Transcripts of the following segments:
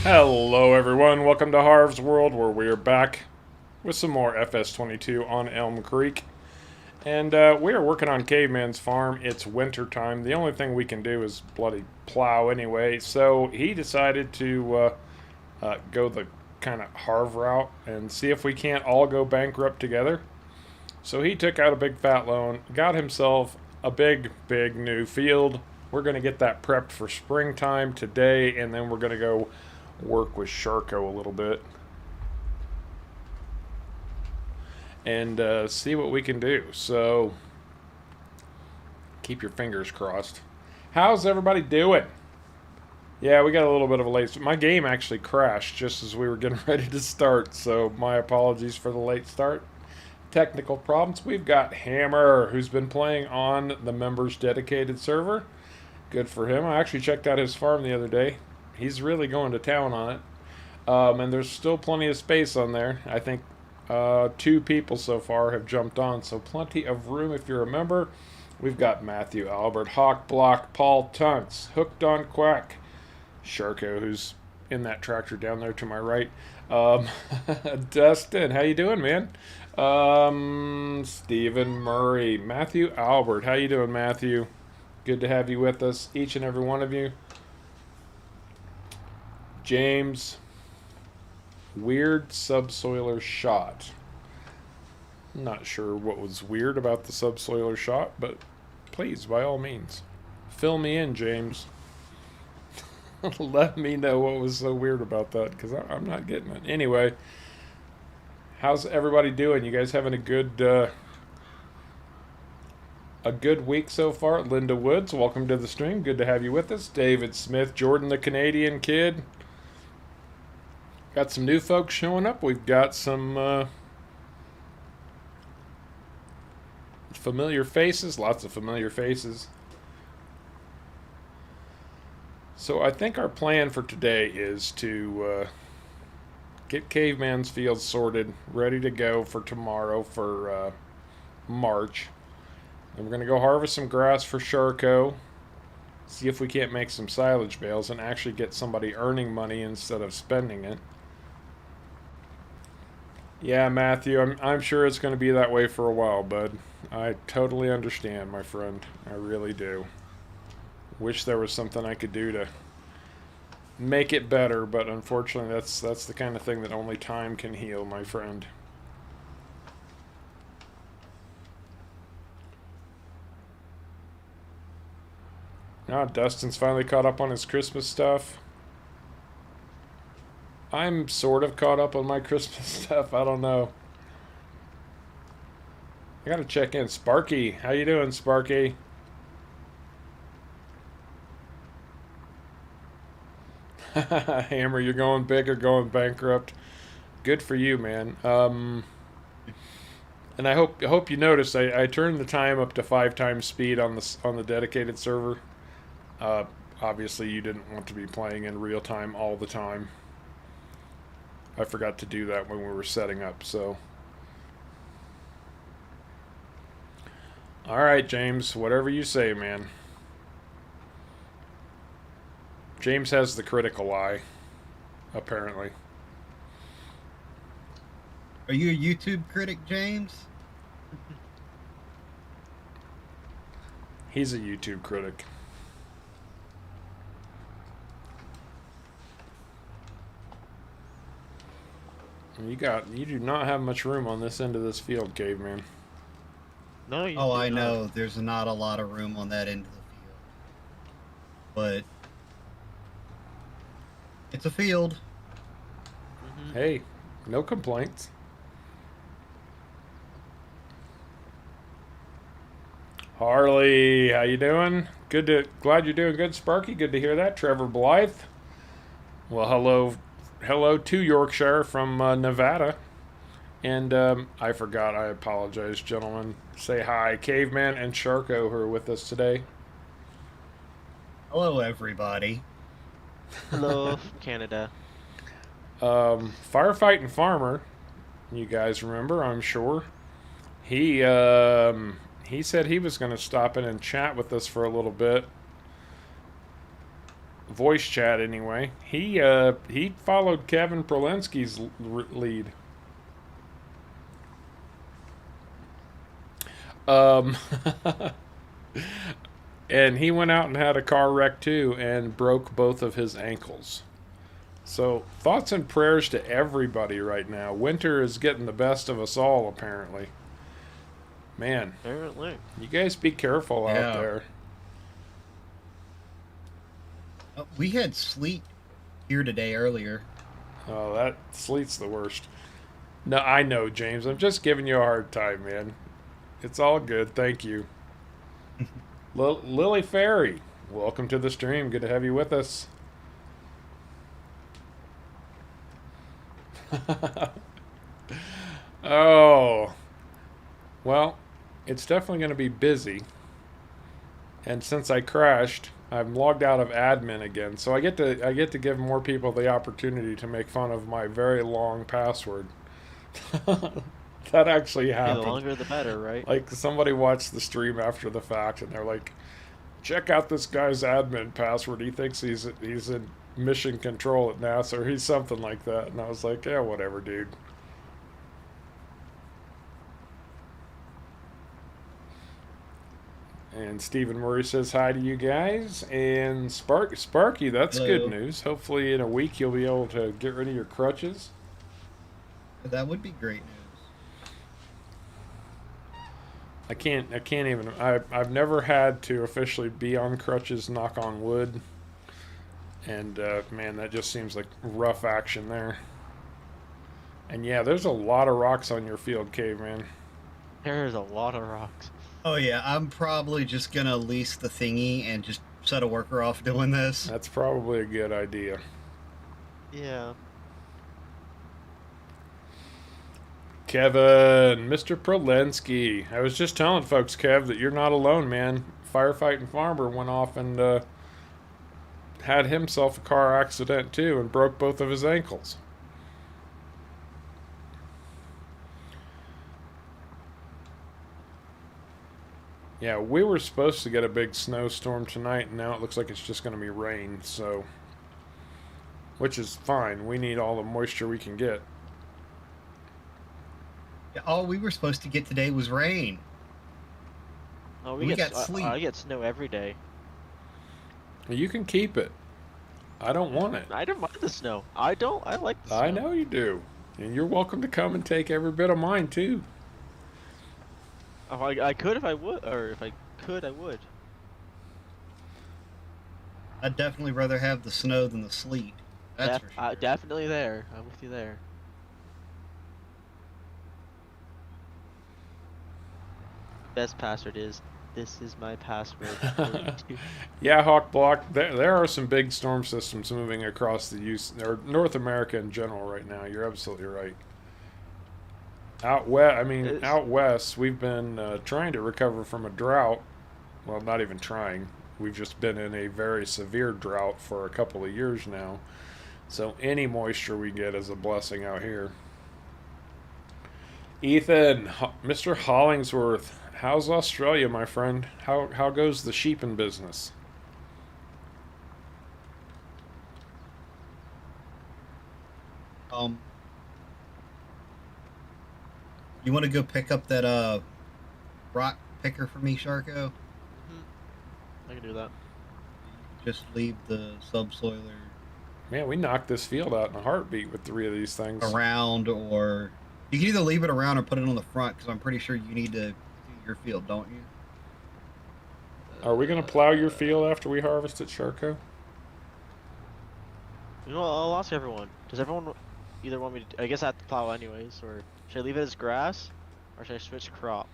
Hello everyone, welcome to Harv's World, where we are back with some more FS22 on Elmcreek. And we are working on Caveman's farm. It's winter time. The only thing we can do is bloody plow anyway. So he decided to go the kind of Harv route and see if we can't all go bankrupt together. So he took out a big fat loan, got himself a big new field. We're going to get that prepped for springtime today, and then we're going to go work with Sharko a little bit and see what we can do. So keep your fingers crossed. How's everybody doing? Yeah, we got a little bit of a late. My game actually crashed just as we were getting ready to start, so my apologies for the late start. Technical problems. We've got Hammer, who's been playing on the members dedicated server. Good for him. I actually checked out his farm the other day. He's really going to town on it. And there's still plenty of space on there. I think 2 people so far have jumped on, so plenty of room if you're a member. We've got Matthew, Albert, Hawk Block, Paul Tunks, Hooked on Quack, Sharko, who's in that tractor down there to my right. Dustin, how you doing, man? Stephen Murray, Matthew Albert, how you doing, Matthew? Good to have you with us, each and every one of you. James, weird subsoiler shot. Not sure what was weird about the subsoiler shot, but please, by all means, fill me in, James. Let me know what was so weird about that, because I'm not getting it. Anyway, how's everybody doing? You guys having a good week so far? Linda Woods, welcome to the stream. Good to have you with us. David Smith, Jordan the Canadian Kid. Got some new folks showing up. We've got some familiar faces, lots of familiar faces. So I think our plan for today is to get Caveman's Field sorted, ready to go for tomorrow for March. And we're going to go harvest some grass for Sharko, see if we can't make some silage bales and actually get somebody earning money instead of spending it. Yeah, Matthew, I'm sure it's going to be that way for a while, bud. I totally understand, my friend. I really do. Wish there was something I could do to make it better, but unfortunately that's the kind of thing that only time can heal, my friend. Now Dustin's finally caught up on his Christmas stuff. I'm sort of caught up on my Christmas stuff. I don't know. I gotta check in. Sparky, how you doing, Sparky? Hammer, you're going big or going bankrupt. Good for you, man. And I hope you noticed I turned the time up to 5 times speed on the dedicated server. Obviously, you didn't want to be playing in real time all the time. I forgot to do that when we were setting up, so. Alright, James, whatever you say, man. James has the critical eye, apparently. Are you a YouTube critic, James? He's a YouTube critic. You do not have much room on this end of this field, Caveman. No, you Oh, do I not. know. There's not a lot of room on that end of the field. But it's a field. Hey, no complaints. Harley, how you doing? Glad you're doing good, Sparky. Good to hear that. Trevor Blythe. Well, hello to Yorkshire from Nevada. And I forgot. I apologize, gentlemen. Say hi, Caveman and Sharko, who are with us today. Hello, everybody. Hello, Canada. Firefighting Farmer, you guys remember, I'm sure. He said he was going to stop in and chat with us for a little bit voice chat anyway. He followed Kevin Prolinsky's lead. Um, and he went out and had a car wreck too and broke both of his ankles. So thoughts and prayers to everybody right now. Winter is getting the best of us all, apparently. Man, Apparently. you guys be careful out Yeah. there. We had sleet here today earlier. Oh, that sleet's the worst. No, I know, James. I'm just giving you a hard time, man. It's all good. Thank you. Lily Ferry, welcome to the stream. Good to have you with us. Oh, well, it's definitely going to be busy. And since I crashed, I'm logged out of admin again, so I get to give more people the opportunity to make fun of my very long password. That actually Yeah, happened. the longer the better, right? Like somebody watched the stream after the fact, and they're like, "Check out this guy's admin password. He thinks he's in mission control at NASA, or he's something like that." And I was like, "Yeah, whatever, dude." And Stephen Murray says hi to you guys. And Sparky, that's Hello. good news. Hopefully in a week you'll be able to get rid of your crutches. That would be great news. I can't even. I've never had to officially be on crutches. Knock on wood. And man, that just seems like rough action there. And yeah, there's a lot of rocks on your field, caveman. There's a lot of rocks. Oh yeah, I'm probably just gonna lease the thingy and just set a worker off doing this. That's probably a good idea. Yeah. Kevin, Mr. Prolensky. I was just telling folks, Kev, that you're not alone, man. Firefighting farmer went off and had himself a car accident too and broke both of his ankles. Yeah, we were supposed to get a big snowstorm tonight, and now it looks like it's just going to be rain, so. Which is fine. We need all the moisture we can get. All we were supposed to get today was rain. Oh, We got sleet. I get snow every day. You can keep it. I don't want it. I don't mind the snow. I don't. I like the snow. I know you do. And you're welcome to come and take every bit of mine, too. Oh, I could if I would, or if I could, I would. I'd definitely rather have the snow than the sleet. That's for sure. Definitely there. I'm with you there. Best password is, "This is my password." 42. Yeah, Hawk Block. There are some big storm systems moving across the or North America in general right now. You're absolutely right. Out west, we've been trying to recover from a drought. Well, not even trying. We've just been in a very severe drought for a couple of years now. So any moisture we get is a blessing out here. Ethan, Mr. Hollingsworth, how's Australia, my friend? How goes the sheeping business? You want to go pick up that rock picker for me, Sharko? I can do that. Just leave the subsoiler Man, we knocked this field out in a heartbeat with 3 of these things. around, or you can either leave it around or put it on the front, because I'm pretty sure you need to do your field, don't you? Are we going to plow your field after we harvest it, Sharko? You know, I'll ask everyone. Does everyone either want me to? I guess I have to plow anyways, or should I leave it as grass, or should I switch crop?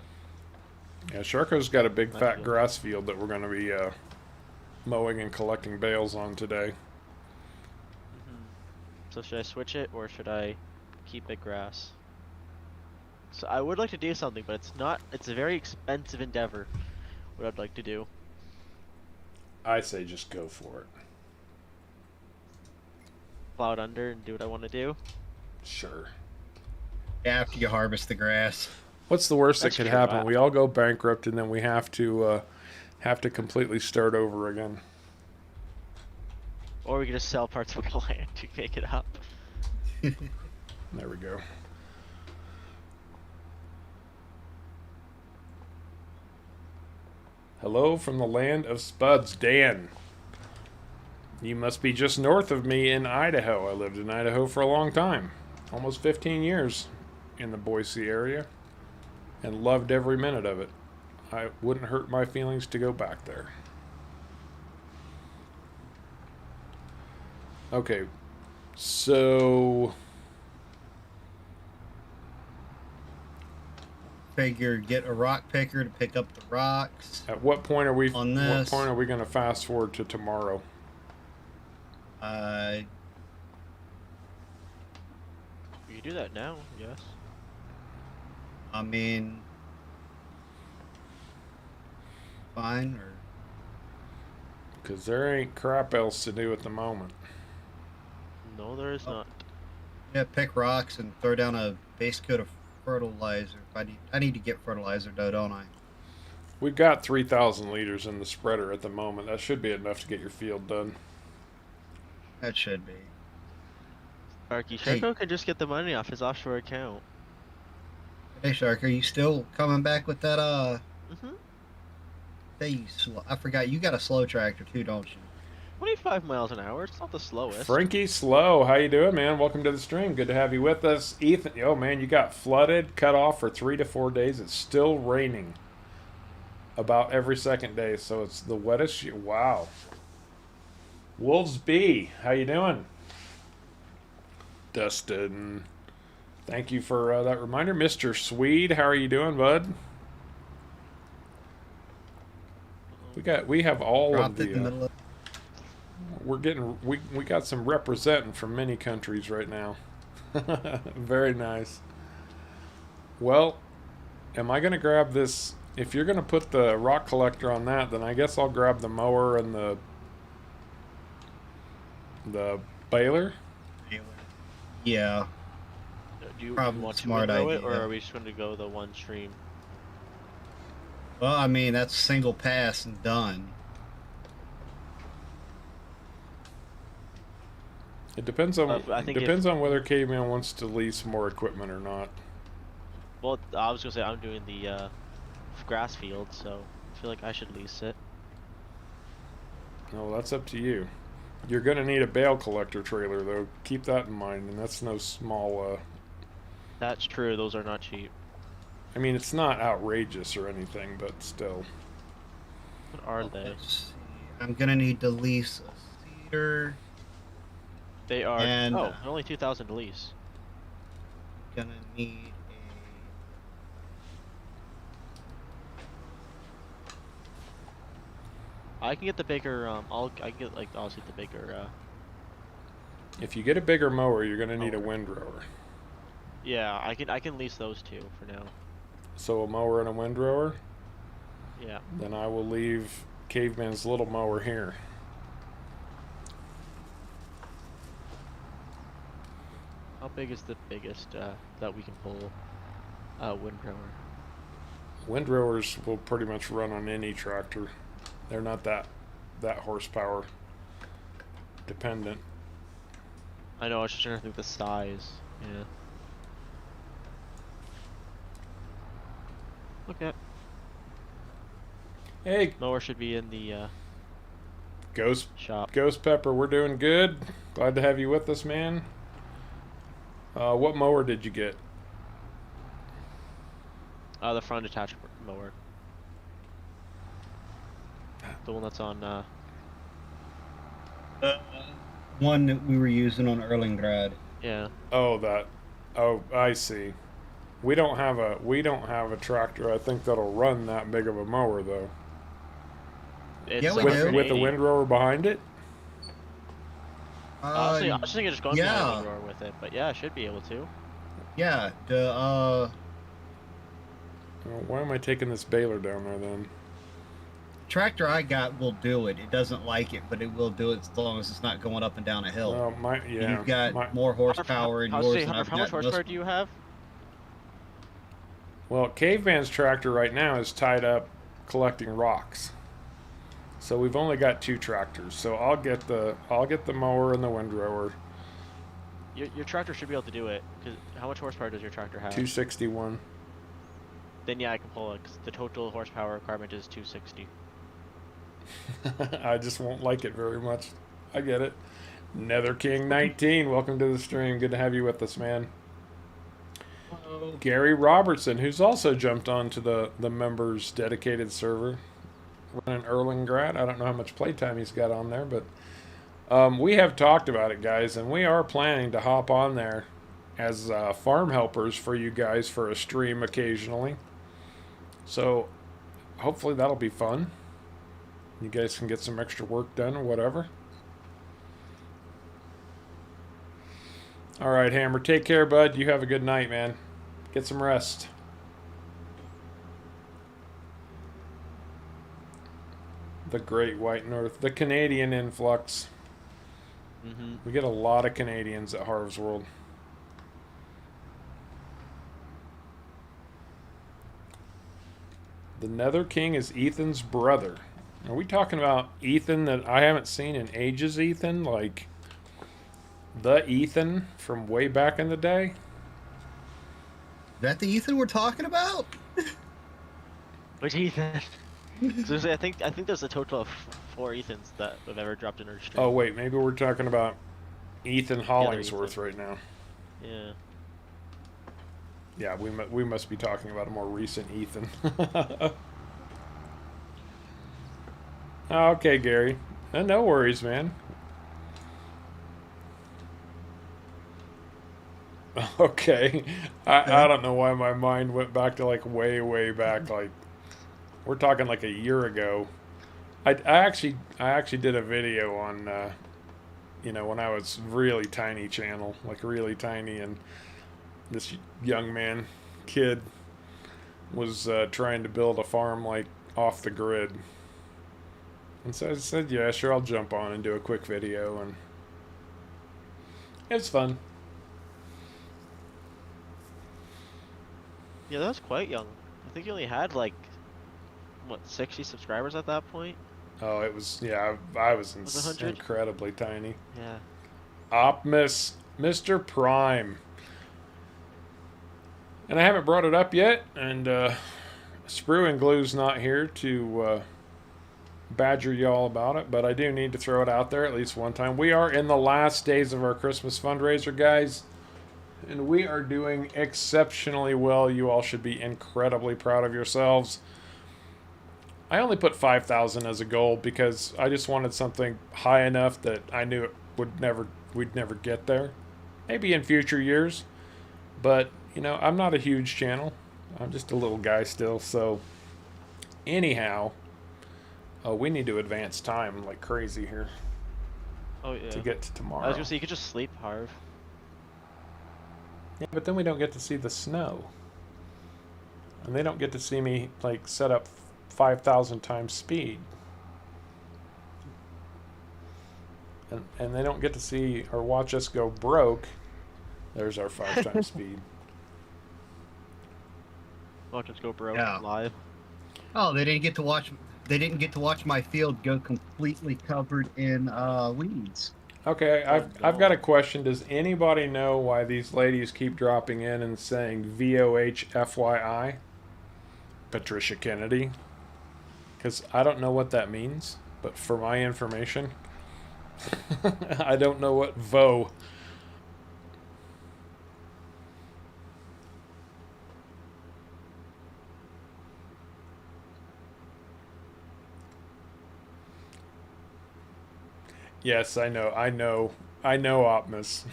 Yeah, Sharko's got a big Nice fat field. grass field that we're going to be mowing and collecting bales on today. So should I switch it, or should I keep it grass? So I would like to do something, but it's not. It's a very expensive endeavor. What I'd like to do. I say just go for it. Plow it under and do what I want to do. Sure. After you harvest the grass. What's the worst That's that could true, happen? We all go bankrupt and then we have to completely start over again. Or we could just sell parts of the land to make it up. There we go. Hello from the land of Spuds, Dan. You must be just north of me in Idaho. I lived in Idaho for a long time, almost 15 years in the Boise area, and loved every minute of it. I wouldn't hurt my feelings to go back there. Okay, so Figure get a rock picker to pick up the rocks. at what point are we? On What this. point are we going to fast forward to tomorrow? We could do that now, yes. I mean, fine. Or Because there ain't crap else to do at the moment. No, there is not. yeah, pick rocks and throw down a base coat of fertilizer. If I need to get fertilizer though, don't I? We've got 3,000 liters in the spreader at the moment. That should be enough to get your field done. That should be. Sparky Hey. Sharko can just get the money off his offshore account. Hey Shark, are you still coming back with that? Mm-hmm. I forgot you got a slow tractor too, don't you? 25 miles an hour. It's not the slowest. Frankie Slow, how you doing, man? Welcome to the stream. Good to have you with us. Ethan, oh man, you got flooded, cut off for 3 to 4 days. It's still raining about every second day, so it's the wettest. Wow. Wolves B, how you doing? Dustin, thank you for that reminder. Mr. Swede, how are you doing, bud? We have all of Dropped it in the the. middle of. We got some representing from many countries right now. Very nice. Well, am I going to grab this? If you're going to put the rock collector on that, then I guess I'll grab the mower and the baler. Yeah. Do you Probably want to smart windrow it, idea. or are we just going to go the one stream? Well, I mean that's single pass and done. It depends on I think depends on whether Caveman wants to lease more equipment or not. Well, I was going to say I'm doing the grass field, so I feel like I should lease it. No, that's up to you. You're going to need a bale collector trailer though. Keep that in mind, and that's no small. That's true. Those are not cheap. I mean, it's not outrageous or anything, but still. What are they? Let's see. I'm gonna need to lease a cedar. They are. And, they're only 2,000 to lease. Gonna need I can get the bigger. I can get like obviously the bigger. If you get a bigger mower, you're going to need a Mower. windrower. Yeah, I can lease those two for now. So a mower and a windrower. Yeah. Then I will leave Caveman's little mower here. How big is the biggest that we can pull? Windrower. Windrowers will pretty much run on any tractor. They're not that horsepower dependent. I know. I was just trying to think the size. Yeah. Okay. Hey, Mower should be in the Ghost shop. Pepper, we're doing good. Glad to have you with us, man. What mower did you get? The front attached mower. The one that's on. one that we were using on Erlingrad. Yeah. Oh, that. Oh, I see. We don't have a tractor. I think that'll run that big of a mower though. It's Yeah, we like do. With the 180. windrower behind it. Honestly, I was thinking just going yeah. behind the windrower with it, but yeah, I should be able to. Yeah. Oh, why am I taking this baler down there then? Tractor I got will do it. It doesn't like it, but it will do it as long as it's not going up and down a hill. Well, You've got more horsepower in How yours than much I've got in this horsepower one. do you have? Well, Caveman's tractor right now is tied up collecting rocks. So we've only got 2 tractors. So I'll get the mower and the windrower. Your tractor should be able to do it. Cause how much horsepower does your tractor have? 261. Then yeah, I can pull it. Cause the total horsepower requirement is 260. I just won't like it very much. I get it. Nether King 19, welcome to the stream. Good to have you with us, man. Hello. Gary Robertson, who's also jumped onto the members dedicated server, running Erlinggrad. I don't know how much playtime he's got on there, but we have talked about it, guys, and we are planning to hop on there as farm helpers for you guys for a stream occasionally. So hopefully that'll be fun. You guys can get some extra work done or whatever. All right, Hammer, take care, bud. You have a good night, man. Get some rest. The Great White North, the Canadian influx. We get a lot of Canadians at Harv's World. The Nether King is Ethan's brother. Are we talking about Ethan that I haven't seen in ages, Ethan? Like the Ethan from way back in the day? Is that the Ethan we're talking about? Which Ethan? So I think there's a total of 4 Ethans that have ever dropped in our stream. Oh wait, maybe we're talking about Ethan Hollingsworth Ethan. right now. Yeah. Yeah, we must be talking about a more recent Ethan. Okay, Gary. No worries, man. Okay. I don't know why my mind went back to like way back. Like we're talking like a year ago. I actually did a video on you know, when I was really tiny channel, like really tiny, and this young man kid was trying to build a farm like off the grid. And so I said, yeah, sure, I'll jump on and do a quick video, and it's fun. Yeah, that was quite young. I think you only had like, what, 60 subscribers at that point? Oh, it was, yeah, I was Was it 100? incredibly tiny. Yeah. Optimus, Mr. Prime. And I haven't brought it up yet, and Sprue and Glue's not here to badger y'all about it, but I do need to throw it out there at least one time. We are in the last days of our Christmas fundraiser, guys, and we are doing exceptionally well. You all should be incredibly proud of yourselves. I only put 5,000 as a goal because I just wanted something high enough that I knew it we'd never get there. Maybe in future years, but you know, I'm not a huge channel. I'm just a little guy still. So anyhow, we need to advance time like crazy here. Oh yeah. To get to tomorrow. I was gonna say you could just sleep, Harv. Yeah, but then we don't get to see the snow, and they don't get to see me like set up 5,000 times speed, and they don't get to see or watch us go broke. There's our 5 times speed. Watch us go broke Yeah. live. Oh, they didn't get to watch. They didn't get to watch my field go completely covered in weeds. Okay, Oh, I've no. got a question. Does anybody know why these ladies keep dropping in and saying VOH FYI? Patricia Kennedy? Because I don't know what that means, but for my information, I don't know what VO. Yes, I know, Optimus.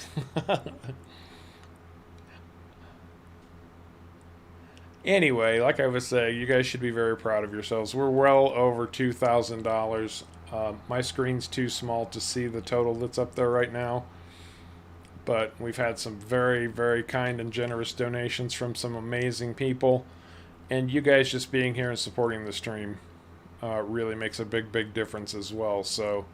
Anyway, like I was saying, you guys should be very proud of yourselves. We're well over $2,000. My screen's too small to see the total that's up there right now. But we've had some very kind and generous donations from some amazing people. And you guys just being here and supporting the stream really makes a big difference as well. So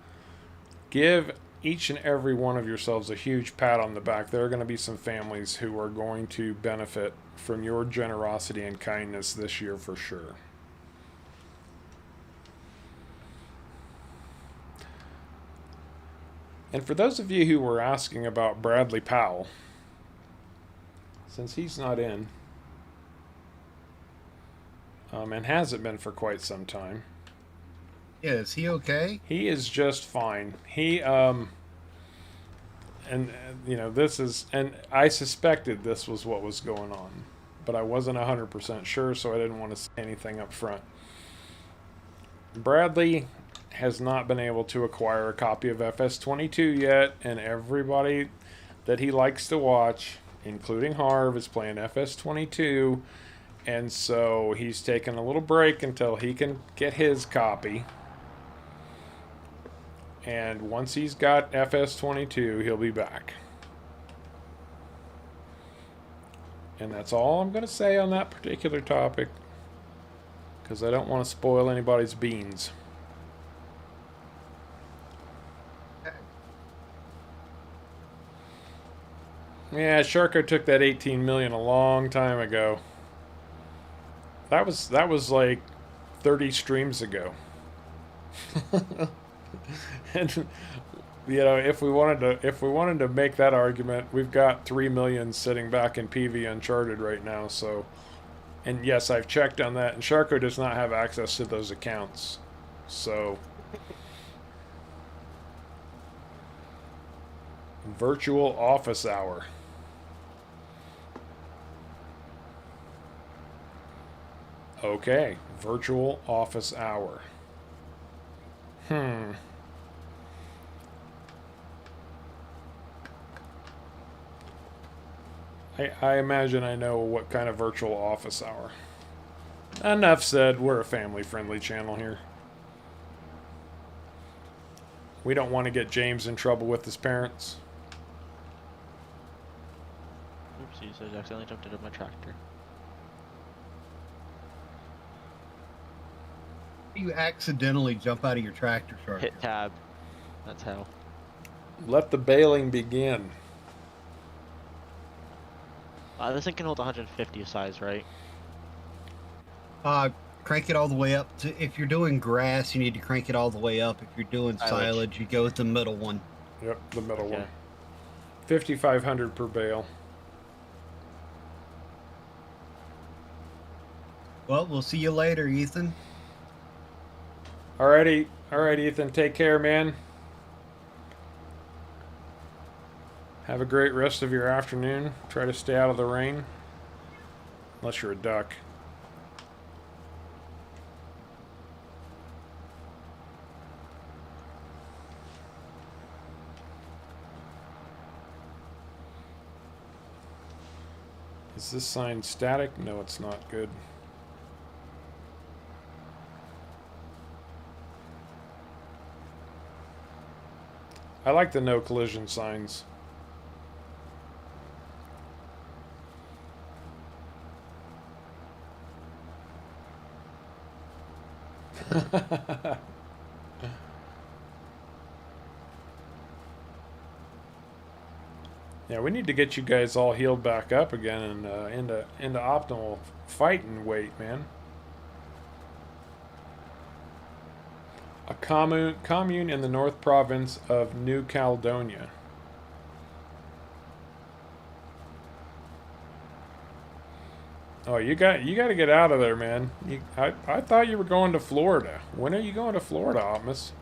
give each and every one of yourselves a huge pat on the back. There are going to be some families who are going to benefit from your generosity and kindness this year for sure. And for those of you who were asking about Bradley Powell, since he's not in, and hasn't been for quite some time, Yeah, is he okay? he is just fine. He, and you know, this is, and I suspected this was what was going on, but I wasn't 100% sure, so I didn't want to say anything up front. Bradley has not been able to acquire a copy of FS22 yet, and everybody that he likes to watch, including Harv, is playing FS22, and so he's taking a little break until he can get his copy. And once he's got FS22, he'll be back. And that's all I'm going to say on that particular topic, because I don't want to spoil anybody's beans. Yeah, Sharko took that 18 million a long time ago. That was like 30 streams ago. And you know, if we wanted to make that argument, we've got 3 million sitting back in PV Uncharted right now, so, and yes, I've checked on that, and Sharko does not have access to those accounts. So virtual office hour. Okay, virtual office hour. I imagine I know what kind of virtual office hour. Enough said, we're a family-friendly channel here. We don't want to get James in trouble with his parents. Oopsies, I accidentally jumped into my tractor. You accidentally jump out of your tractor, Shark. Hit tab. That's how. Let the bailing begin. This thing can hold 150 size, right? Crank it all the way up. If you're doing grass, you need to crank it all the way up. If you're doing silage, you go with the middle one. Yep, the middle one. 5,500 per bale. Well, we'll see you later, Ethan. Alrighty, Ethan. Take care, man. Have a great rest of your afternoon. Try to stay out of the rain. Unless you're a duck. Is this sign static? No, it's not. Good. I like the no collision signs. Yeah, we need to get you guys all healed back up again and into optimal fighting weight, man. A commune in the North Province of New Caledonia. Oh, you got to get out of there, man. I thought you were going to Florida. When are you going to Florida, Optimus?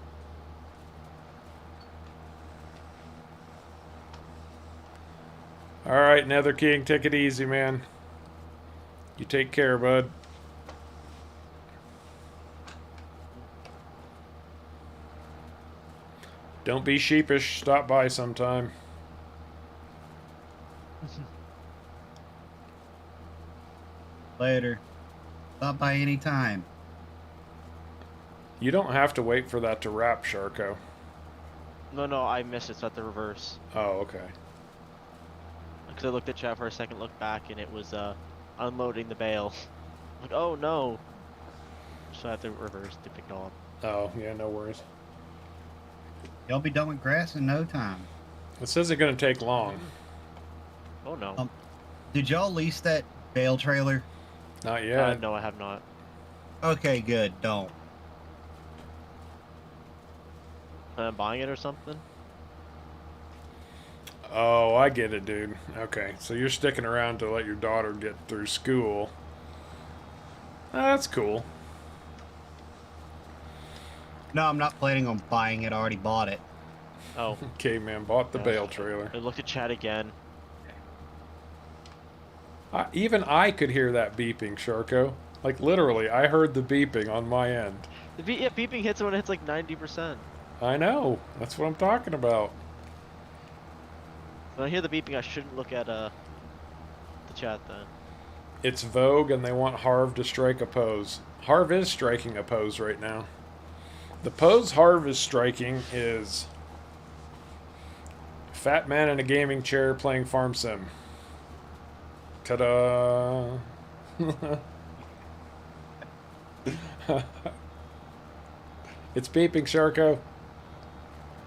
All right, Nether King, take it easy, man. You take care, bud. Don't be sheepish. Stop by sometime. Later. Stop by any time. You don't have to wait for that to wrap, Sharko. No, I missed it. It's at the reverse. Oh, okay. Because I looked at chat for a second, looked back, and it was unloading the bale. Like, oh no. So I have to reverse to pick it all up. Oh, yeah, no worries. Y'all be done with grass in no time. This isn't going to take long. Oh no. Did y'all lease that bale trailer? Not yet. No, I have not. Okay, good. Don't. Plan on buying it or something? Oh, I get it, dude. Okay, so you're sticking around to let your daughter get through school. That's cool. No, I'm not planning on buying it. I already bought it. Oh, Caveman bought the yeah. bale trailer. I looked at chat again. Even I could hear that beeping, Sharko. Like, literally, I heard the beeping on my end. Yeah, beeping hits when it hits like 90%. I know. That's what I'm talking about. When I hear the beeping, I shouldn't look at the chat then. It's Vogue, and they want Harv to strike a pose. Harv is striking a pose right now. The pose Harv is striking is fat man in a gaming chair playing farm sim. Ta-da! It's beeping, Sharko.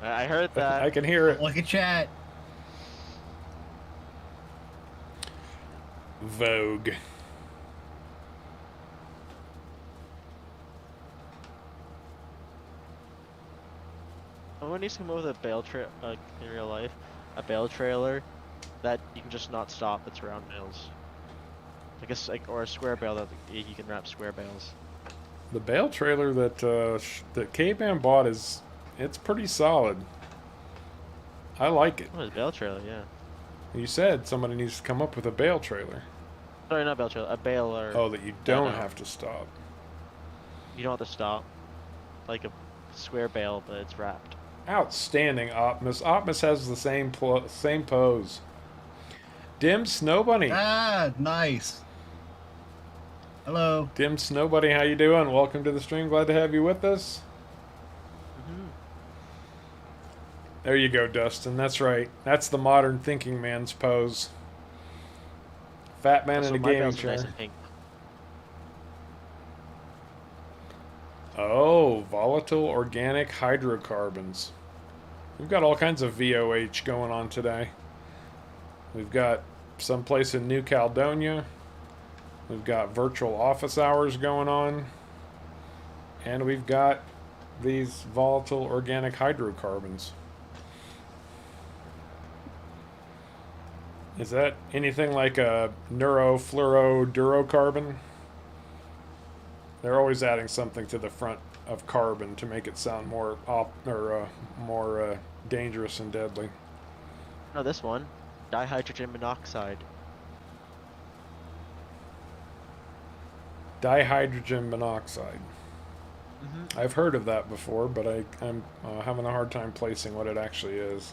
I heard that. I can hear it. Look at chat. Vogue. Someone needs to come up with a bale trailer, in real life, a bale trailer that you can just not stop. It's round bales, or a square bale that you can wrap square bales. The bale trailer that Caveman bought it's pretty solid. I like it. Oh, it's a bale trailer, yeah. You said somebody needs to come up with a bale trailer. Sorry, not bale trailer, a baler. Oh, that you don't no. have to stop. You don't have to stop, like a square bale, but it's wrapped. Outstanding, Optimus. Optimus has the same pose. Dim Snow Bunny. Ah, nice. Hello. Dim Snow Bunny, how you doing? Welcome to the stream. Glad to have you with us. There you go, Dustin. That's right. That's the modern thinking man's pose. Fat man in a gaming chair. Nice and pink. Oh, volatile organic hydrocarbons. We've got all kinds of VOH going on today. We've got someplace in New Caledonia. We've got virtual office hours going on. And we've got these volatile organic hydrocarbons. Is that anything like a neurofluorodurocarbon? They're always adding something to the front of carbon to make it sound more more dangerous and deadly. No, this one, dihydrogen monoxide. Dihydrogen monoxide. I've heard of that before, but I'm having a hard time placing what it actually is.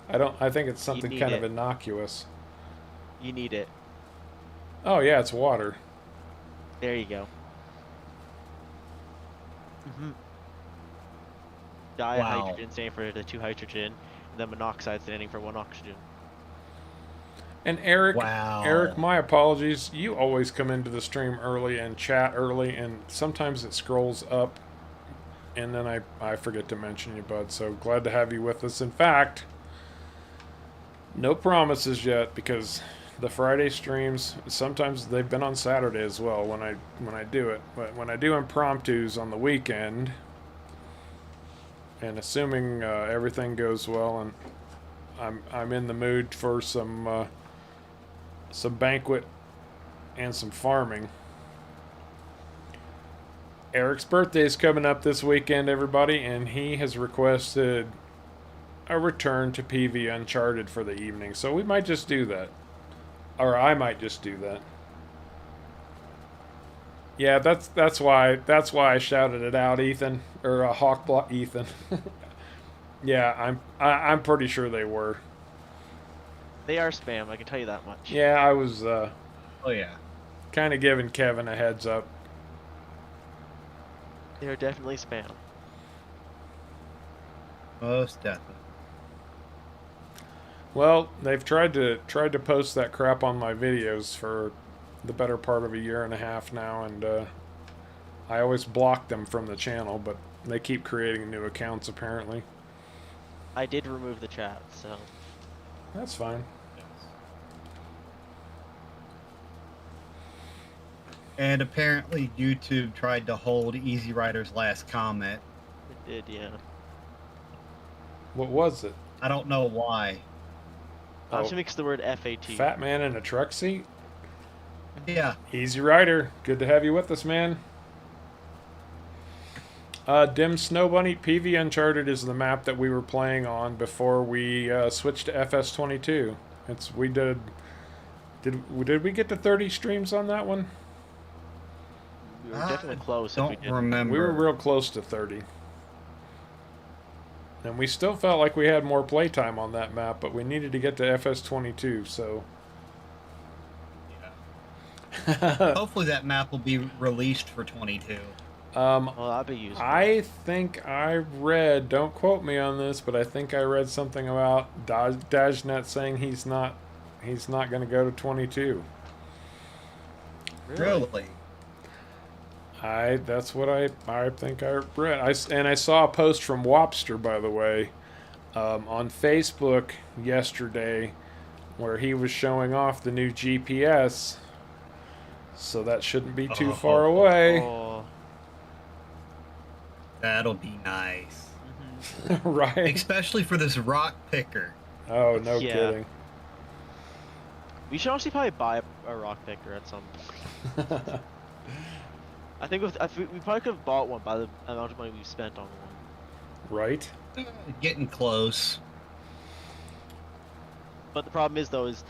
I think it's something kind of innocuous. You need it. Oh yeah, it's water. There you go. Dihydrogen standing for the 2 hydrogen, and then monoxide standing for 1 oxygen. And Eric, my apologies. You always come into the stream early and chat early, and sometimes it scrolls up, and then I forget to mention you, bud. So glad to have you with us. In fact, no promises yet, because the Friday streams, sometimes they've been on Saturday as well when I do it. But when I do impromptus on the weekend, and assuming everything goes well, and I'm in the mood for some banquet and some farming. Eric's birthday is coming up this weekend, everybody, and he has requested a return to PV Uncharted for the evening. So we might just do that. Or I might just do that. Yeah, that's why I shouted it out, Ethan, or Hawkblock Ethan. Yeah, I'm pretty sure they were. They are spam, I can tell you that much. Yeah, I was Oh yeah. kind of giving Kevin a heads up. They are definitely spam. Most definitely. Well, they've tried to post that crap on my videos for the better part of a year and a half now, and I always block them from the channel, but they keep creating new accounts apparently. I did remove the chat, so That's fine. And apparently YouTube tried to hold Easy Rider's last comment. it did, yeah. What was it? I don't know why. I'll just mix the word FAT. Fat man in a truck seat? Yeah. Easy Rider. Good to have you with us, man. Dim Snow Bunny, PV Uncharted is the map that we were playing on before we switched to FS22. Did we get to 30 streams on that one? We were definitely close. Don't remember. We were real close to 30. And we still felt like we had more playtime on that map, but we needed to get to FS22, so... Yeah. Hopefully that map will be released for 22. Well, that'd be useful. I think I read, don't quote me on this, but I think I read something about Dajnet saying he's not going to go to 22. Really? That's what I think I read. I saw a post from Wopster, by the way, on Facebook yesterday, where he was showing off the new GPS. So that shouldn't be too far away. Oh. That'll be nice. Right? Especially for this rock picker. Oh, no kidding. We should honestly probably buy a rock picker at some point. I think we probably could have bought one by the amount of money we've spent on one. Right? Getting close. But the problem is, though, is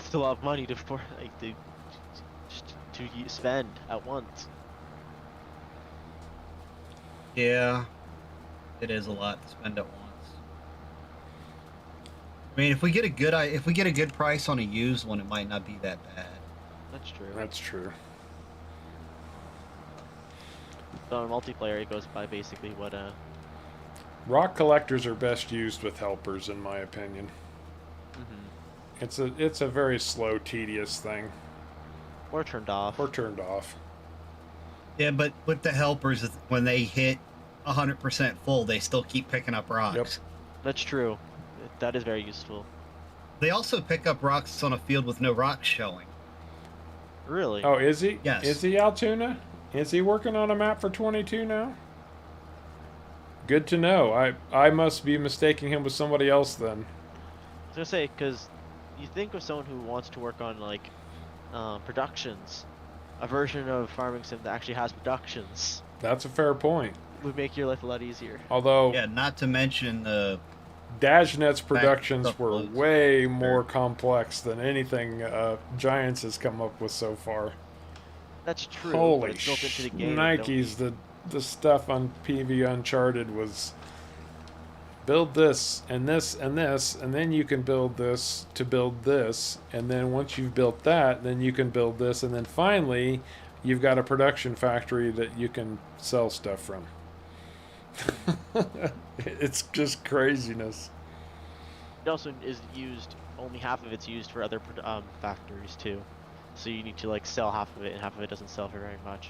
it's a lot of money to spend at once. Yeah, it is a lot to spend at once. I mean, if we get a good price on a used one, it might not be that bad. That's true. That's true. So in multiplayer, it goes by basically what Rock collectors are best used with helpers, in my opinion. Mm-hmm. It's a very slow, tedious thing. Or turned off. Yeah, but with the helpers, when they hit 100% full, they still keep picking up rocks. Yep. That's true. That is very useful. They also pick up rocks on a field with no rocks showing. Really? Oh, is he? Yes. Is he, Altoona? Is he working on a map for 22 now? Good to know. I must be mistaking him with somebody else then. I was gonna say, because you think of someone who wants to work on, like, productions. A version of Farming Sim that actually has productions That's a fair point. would make your life a lot easier. Although, Yeah, not to mention the Dajnet's productions were uploads. way more complex than anything Giants has come up with so far. That's true. Holy but it's built into the game. Nikes, the stuff on PV Uncharted was build this and this and this, and then you can build this to build this, and then once you've built that, then you can build this, and then finally you've got a production factory that you can sell stuff from. It's just craziness. It also is used, only half of it's used for other factories too. So you need to like sell half of it, and half of it doesn't sell for very much.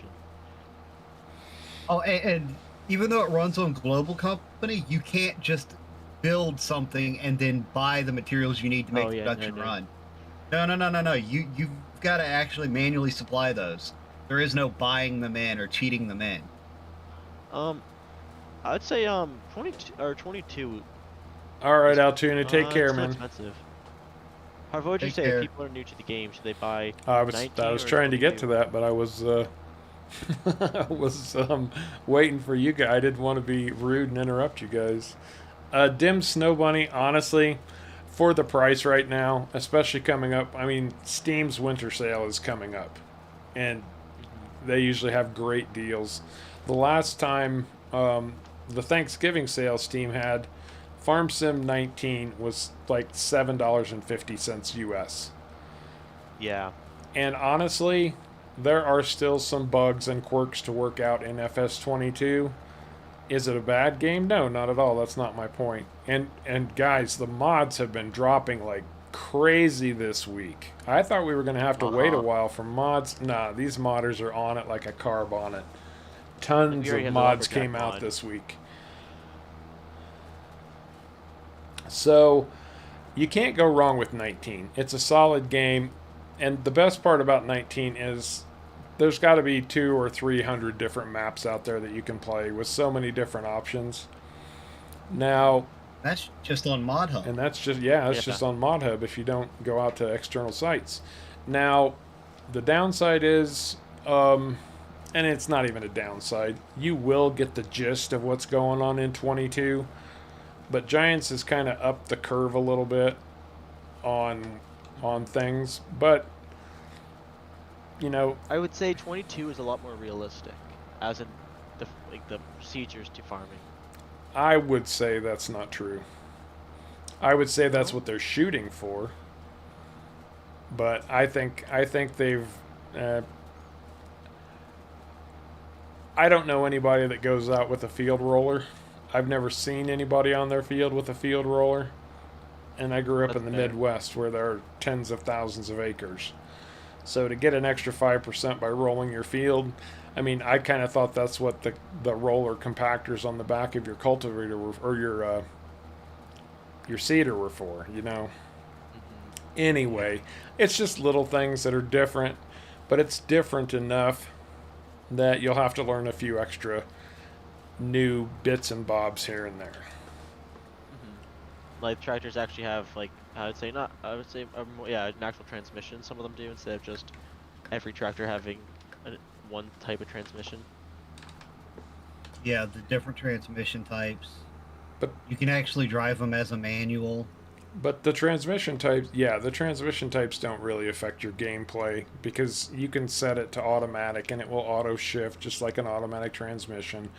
Oh, and even though it runs on Global Company, you can't just build something and then buy the materials you need to make the production run. No. You've got to actually manually supply those. There is no buying them in or cheating them in. I'd say 22 or 22. All right, Altoona, take care, It's man. expensive. However, what would you Take say care. if people are new to the game? Should they buy? I was 19 I was or trying to get 22? to that, but I was I was waiting for you guys. I didn't want to be rude and interrupt you guys. Dim Snow Bunny, honestly, for the price right now, especially coming up. I mean, Steam's winter sale is coming up, and they usually have great deals. The last time the Thanksgiving sale Steam had, Farm Sim 19 was like $7.50 US. Yeah. And honestly, there are still some bugs and quirks to work out in FS22. Is it a bad game? No, not at all. That's not my point. And guys, the mods have been dropping like crazy this week. I thought we were going to have to wait a while for mods. Nah, these modders are on it like a carb on it. Tons already of had the mods lumberjack came out mod. this week. So, you can't go wrong with 19. It's a solid game. And the best part about 19 is there's got to be 200 or 300 different maps out there that you can play with so many different options. Now, That's just on Mod Hub. And that's just, it's just on Mod Hub if you don't go out to external sites. Now, the downside is, and it's not even a downside, you will get the gist of what's going on in 22, but Giants has kind of upped the curve a little bit on things, but I would say 22 is a lot more realistic, as in the procedures to farming. I would say that's not true. I would say that's what they're shooting for, but I think they've. I don't know anybody that goes out with a field roller. I've never seen anybody on their field with a field roller, and I grew up in the Midwest where there are tens of thousands of acres. So to get an extra 5% by rolling your field, I mean, I kind of thought that's what the roller compactors on the back of your cultivator were, or your seeder were for, Anyway, it's just little things that are different, but it's different enough that you'll have to learn a few extra new bits and bobs here and there. Like tractors actually have an actual transmission. Some of them do, instead of just every tractor having one type of transmission. Yeah, the different transmission types. But you can actually drive them as a manual. But the transmission types, don't really affect your gameplay because you can set it to automatic and it will auto shift just like an automatic transmission,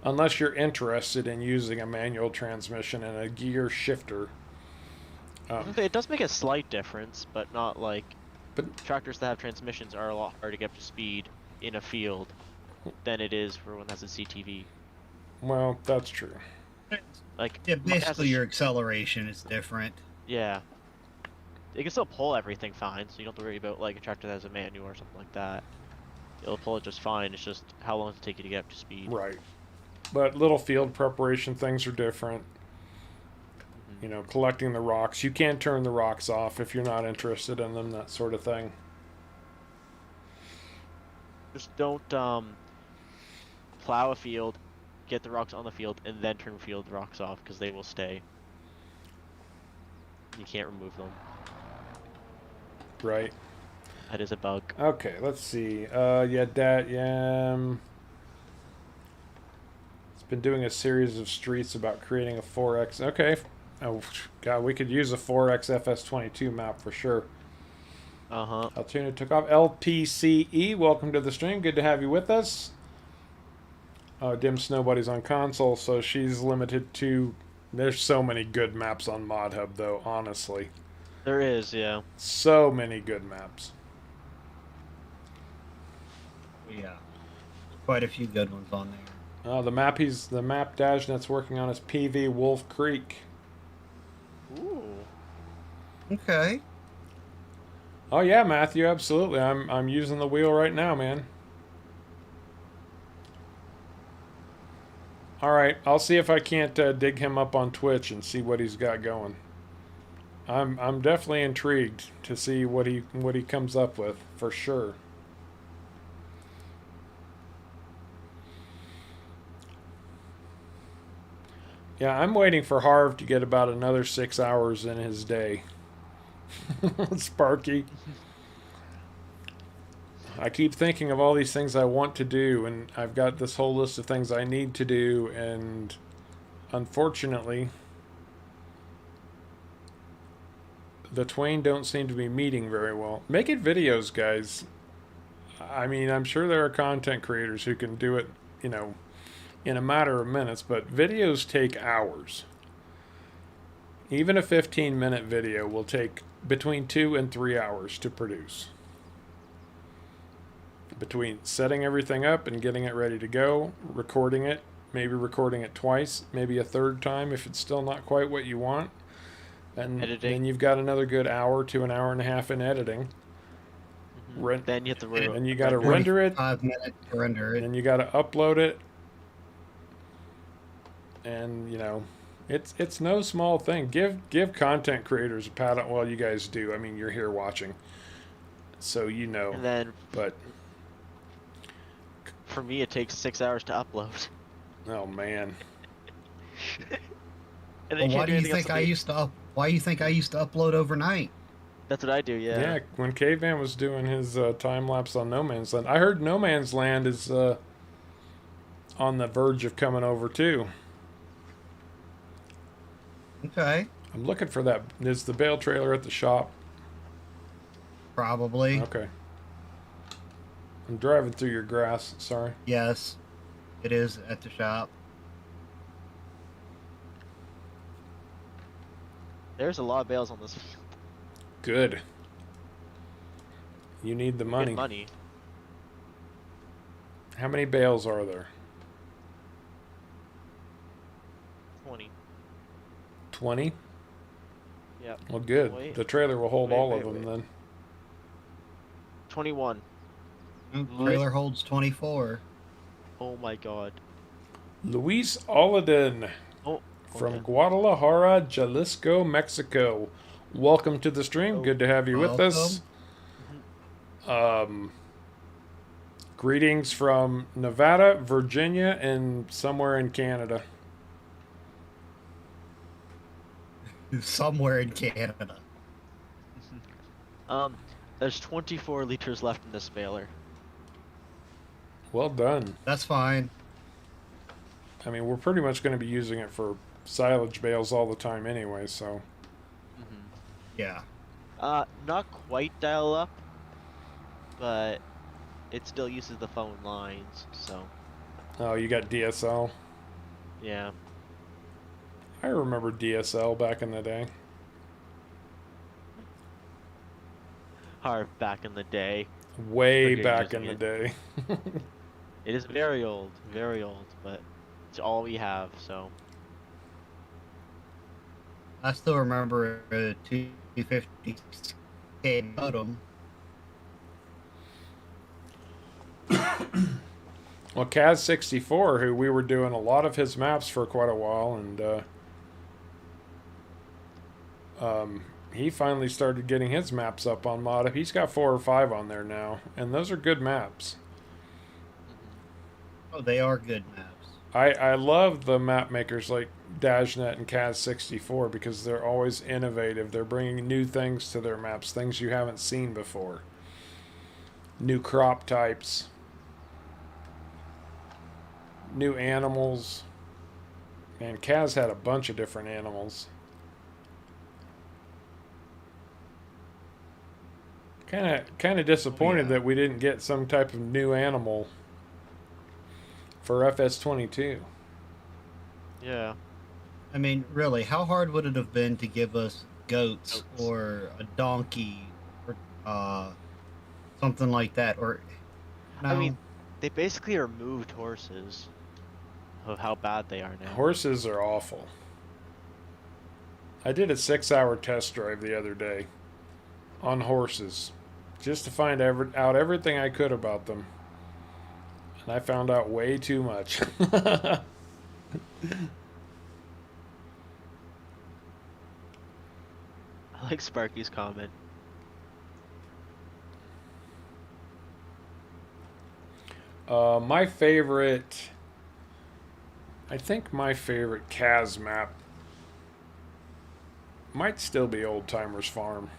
unless you're interested in using a manual transmission and a gear shifter. It does make a slight difference, but not like. But tractors that have transmissions are a lot harder to get up to speed in a field than it is for one that has a CTV. Well, that's true. Basically your acceleration is different. Yeah. You can still pull everything fine, so you don't have to worry about like a tractor that has a manual or something like that. It'll pull it just fine. It's just how long does it take you to get up to speed. Right. But little field preparation things are different. Collecting the rocks. You can't turn the rocks off if you're not interested in them, that sort of thing. Just don't plow a field, get the rocks on the field, and then turn field rocks off, because they will stay. You can't remove them. Right. That is a bug. Okay, let's see. It's been doing a series of streets about creating a 4X. Okay. Oh, God, we could use a 4X FS22 map for sure. Altoona took off. LPCE, welcome to the stream. Good to have you with us. Dim Snow Buddy's on console, so she's limited to... There's so many good maps on Mod Hub, though, honestly. There is, yeah. So many good maps. Yeah. Quite a few good ones on there. The map Dajnet's working on is PV Wolf Creek. Ooh. Okay. Oh yeah, Matthew, absolutely. I'm using the wheel right now, man. All right, I'll see if I can't dig him up on Twitch and see what he's got going. I'm definitely intrigued to see what he comes up with for sure. Yeah, I'm waiting for Harv to get about another 6 hours in his day. Sparky. I keep thinking of all these things I want to do, and I've got this whole list of things I need to do, and unfortunately, the twain don't seem to be meeting very well. Make it videos, guys. I mean, I'm sure there are content creators who can do it, in a matter of minutes, but videos take hours. Even a 15-minute video will take between 2 and 3 hours to produce. Between setting everything up and getting it ready to go, recording it, maybe recording it twice, maybe a third time if it's still not quite what you want. And then you've got another good hour to an hour and a half in editing. Then you have to and you got to render it. 5 minutes to render it. And you got to upload it. And it's no small thing. Give content creators a pat on. Well, you guys do. I mean, you're here watching, so And then, but for me, it takes 6 hours to upload. Oh man. And Well, you can't do anything else to do. Why do you think I used to upload overnight? That's what I do, yeah. Yeah, when Caveman was doing his time lapse on No Man's Land, I heard No Man's Land is on the verge of coming over too. Okay, I'm looking for that. Is the bale trailer at the shop? probably. Okay. I'm driving through your grass. Sorry. Yes, it is at the shop. There's a lot of bales on this field. Good. You need the money. Good money. How many bales are there? 20. 20? Yep. Well, good. Wait. The trailer will hold all of them Wait. then. 21. Trailer holds 24. Oh my god. Luis Oladen Oh, from okay. Guadalajara, Jalisco, Mexico. Welcome to the stream. Oh, Good to have you with us. Greetings from Nevada, Virginia, and somewhere in Canada. Somewhere in Canada. There's 24 liters left in this baler. Well done. That's fine. I mean, we're pretty much going to be using it for silage bales all the time anyway, so. Yeah. Not quite dial up, but it still uses the phone lines, so. Oh, you got DSL? Yeah. I remember DSL back in the day. Hard back in the day. Way Forget back in using the day. It is very old, but it's all we have, so. I still remember a 250K modem. Well, Kaz64, who we were doing a lot of his maps for quite a while, and he finally started getting his maps up on Mod. He's got 4 or 5 on there now, and those are good maps. Oh, they are good maps. I love the map makers like Dashnet and Kaz64 because they're always innovative. They're bringing new things to their maps, things you haven't seen before. New crop types. New animals. And Kaz had a bunch of different animals. Kind of disappointed that we didn't get some type of new animal for FS22. Yeah. I mean, really, how hard would it have been to give us goats or a donkey or something like that? Or no? I mean, they basically removed horses of how bad they are now. Horses are awful. I did a 6-hour test drive the other day on horses just to find out everything I could about them. And I found out way too much. I like Sparky's comment. My favorite... I think my favorite Kaz map might still be Old Timers Farm.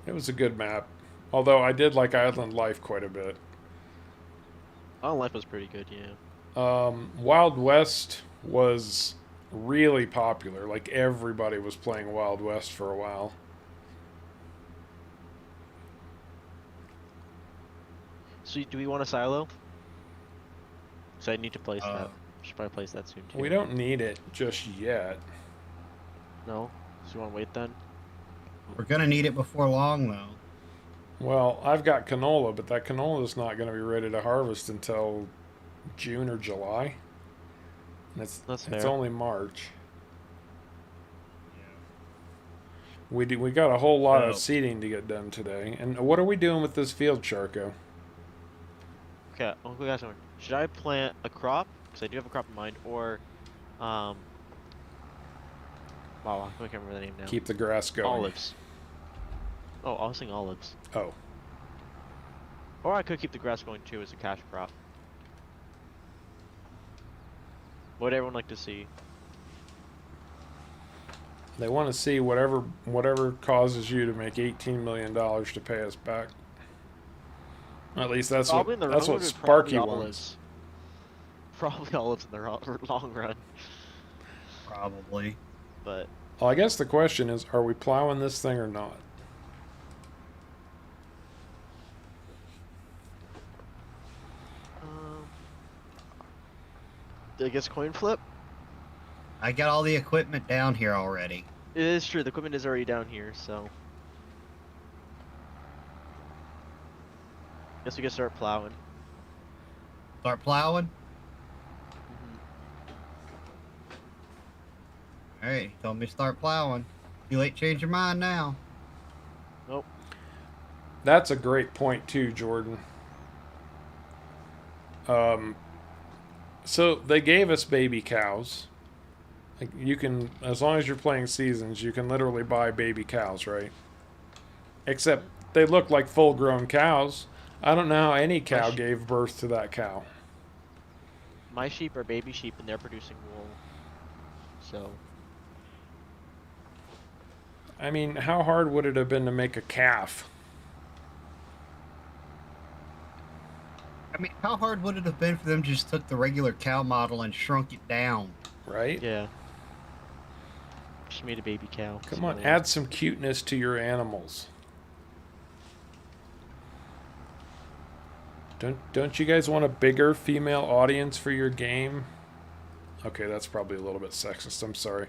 It was a good map. Although I did like Island Life quite a bit. Island Life was pretty good, yeah. Wild West was really popular. Like everybody was playing Wild West for a while. So do we want a silo? So I need to place that. Should probably place that soon too. We don't need it just yet. No? So you want to wait then? We're gonna need it before long, though. Well, I've got canola, but that canola is not going to be ready to harvest until June or July. And it's only March. We got a whole lot of seeding to get done today. And what are we doing with this field, Charco? Okay, I'll go ask someone. Should I plant a crop? Because I do have a crop in mind, or wow, I can't remember the name now. Keep the grass going. Olives. Oh, I was saying olives. Oh. Or I could keep the grass going too as a cash crop. What would everyone like to see? They want to see whatever causes you to make $18 million to pay us back. At least that's Probably in the what long run, Sparky probably wants. olives. Probably olives in the long run. Probably. But Well, I guess the question is, are we plowing this thing or not? I guess coin flip. I got all the equipment down here already. It is true. The equipment is already down here, so. Guess we can start plowing. Start plowing? Alright, he told me to start plowing. You late change your mind now. Nope. That's a great point too, Jordan. So they gave us baby cows. Like you can, as long as you're playing seasons, you can literally buy baby cows, right? Except they look like full-grown cows. I don't know how any cow gave birth to that cow. My sheep are baby sheep and they're producing wool. So. I mean, how hard would it have been to make a calf? I mean, how hard would it have been for them to just took the regular cow model and shrunk it down? Right? Yeah. Just made a baby cow. Come on, add some cuteness to your animals. Don't you guys want a bigger female audience for your game? Okay, that's probably a little bit sexist. I'm sorry.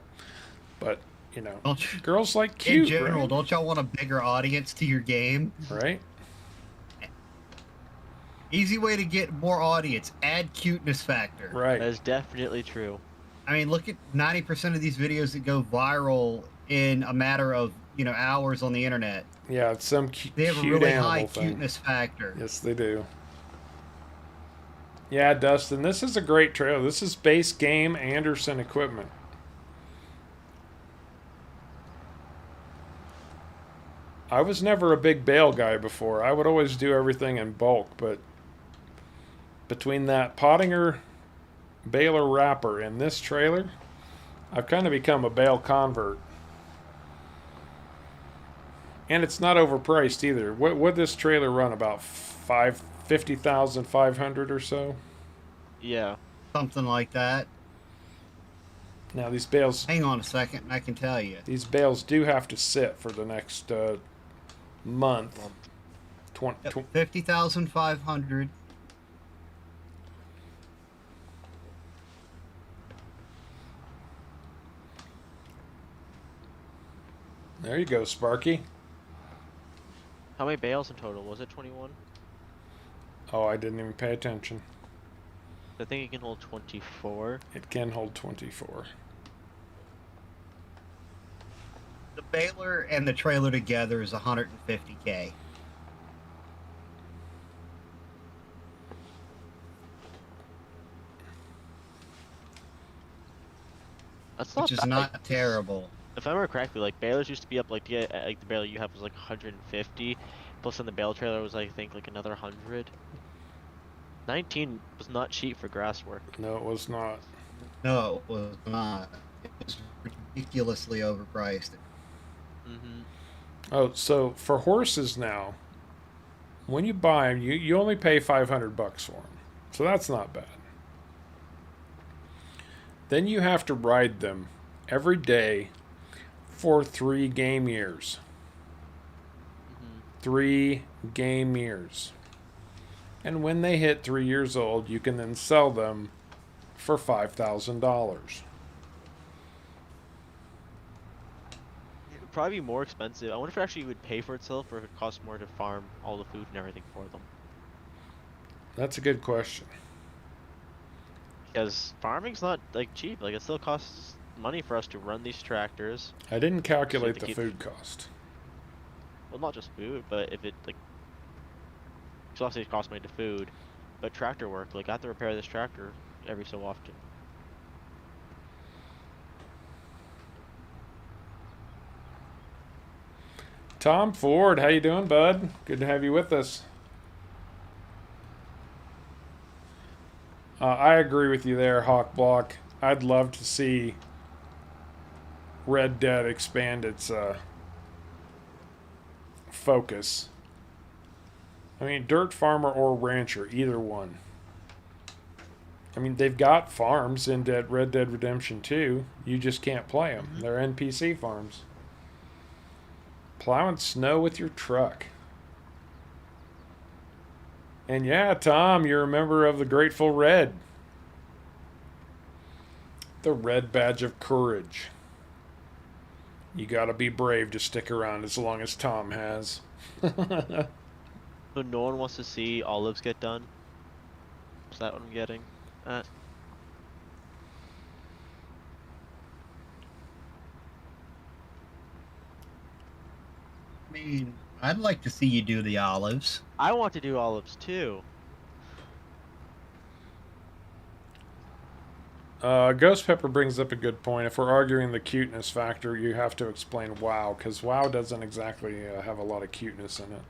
But, you know, girls like cute, in general, right? don't y'all want a bigger audience to your game? Right? Easy way to get more audience. Add cuteness factor. Right. That is definitely true. I mean, look at 90% of these videos that go viral in a matter of, hours on the internet. Yeah, it's some They have a cute really animal high thing. cuteness factor. Yes, they do. Yeah, Dustin, this is a great trailer. This is base game Anderson equipment. I was never a big bale guy before. I would always do everything in bulk, but between that Pottinger baler wrapper and this trailer, I've kind of become a bale convert. And it's not overpriced either. What would this trailer run, about 50,500 or so? Yeah. Something like that. Now these bales. Hang on a second, I can tell you. These bales do have to sit for the next month. 50,500. There you go, Sparky. How many bales in total? Was it 21? Oh, I didn't even pay attention. I think it can hold 24. It can hold 24. The baler and the trailer together is 150K. That's not which is bad. not terrible. If I remember correctly, like balers used to be up like the baler you have was like 150, plus then the bale trailer was I think like another 100. 19 was not cheap for grass work. No, it was not. No, it was not. It was ridiculously overpriced. Mm-hmm. Oh, so for horses now, when you buy them, you only pay $500 for them. So that's not bad. Then you have to ride them every day for 3 game years. Mm-hmm. 3 game years. And when they hit 3 years old, you can then sell them for $5,000. It would probably be more expensive. I wonder if it actually would pay for itself or if it costs more to farm all the food and everything for them. That's a good question. Because farming's not like cheap. Like it still costs money for us to run these tractors. I didn't calculate to the keep- food cost. Well, not just food, but if it like, so obviously it costs money to food, but tractor work. Like I have to repair this tractor every so often. Tom Ford, how you doing, bud? Good to have you with us. I agree with you there, Hawk Block. I'd love to see Red Dead expand its focus. I mean, dirt farmer or rancher, either one. I mean, they've got farms in Red Dead Redemption 2. You just can't play them. They're NPC farms. Plowing snow with your truck. And yeah, Tom, you're a member of the Grateful Red. The Red Badge of Courage. You gotta be brave to stick around as long as Tom has. So no one wants to see olives get done? Is that what I'm getting at? I mean, I'd like to see you do the olives. I want to do olives too. Ghost Pepper brings up a good point. If we're arguing the cuteness factor, you have to explain WoW, because WoW doesn't exactly have a lot of cuteness in it.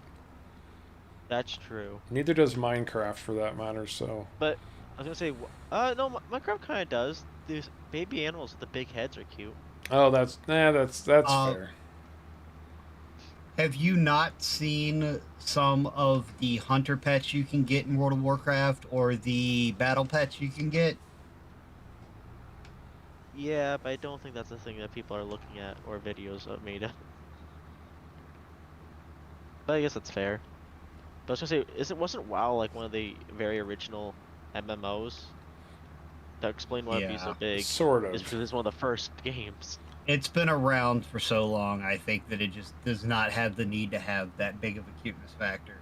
That's true. Neither does Minecraft, for that matter. So. But I was gonna say, no, Minecraft kind of does. These baby animals with the big heads are cute. Oh, that's fair. Have you not seen some of the hunter pets you can get in World of Warcraft, or the battle pets you can get? Yeah, but I don't think that's the thing that people are looking at or videos of made of. But I guess that's fair. But I was gonna say, wasn't WoW like one of the very original MMOs? To explain why it'd be so big. Sort of. Is because it's one of the first games. It's been around for so long, I think that it just does not have the need to have that big of a cuteness factor.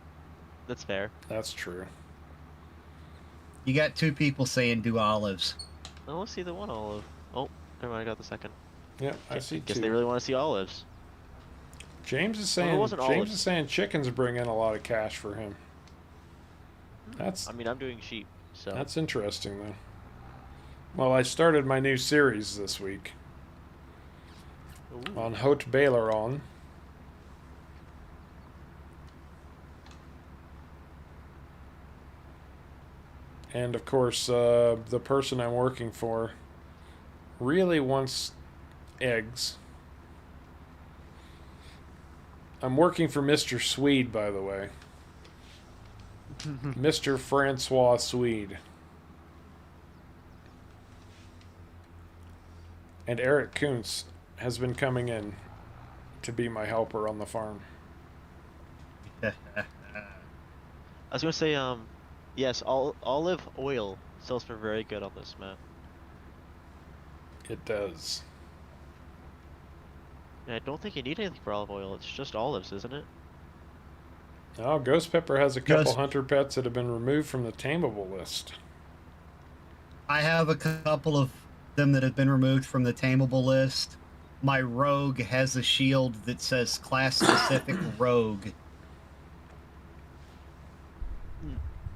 That's fair. That's true. You got two people saying do olives. Oh, let's see the one olive. Oh, never mind, I got the second. Yeah, I see Guess two. they really want to see olives. James is Well, saying chickens bring in a lot of cash for him. I mean, I'm doing sheep, so. That's interesting, though. Well, I started my new series this week. Ooh. On Haute Baileron. And of course, the person I'm working for really wants eggs. I'm working for Mr. Swede, by the way. Mr. Francois Swede. And Eric Kuntz has been coming in to be my helper on the farm. I was gonna say, yes, olive oil sells for very good on this map. It does. And I don't think you need anything for olive oil. It's just olives, isn't it? Oh, Ghost Pepper has a couple hunter pets that have been removed from the tameable list. I have a couple of them that have been removed from the tameable list. My rogue has a shield that says class-specific rogue.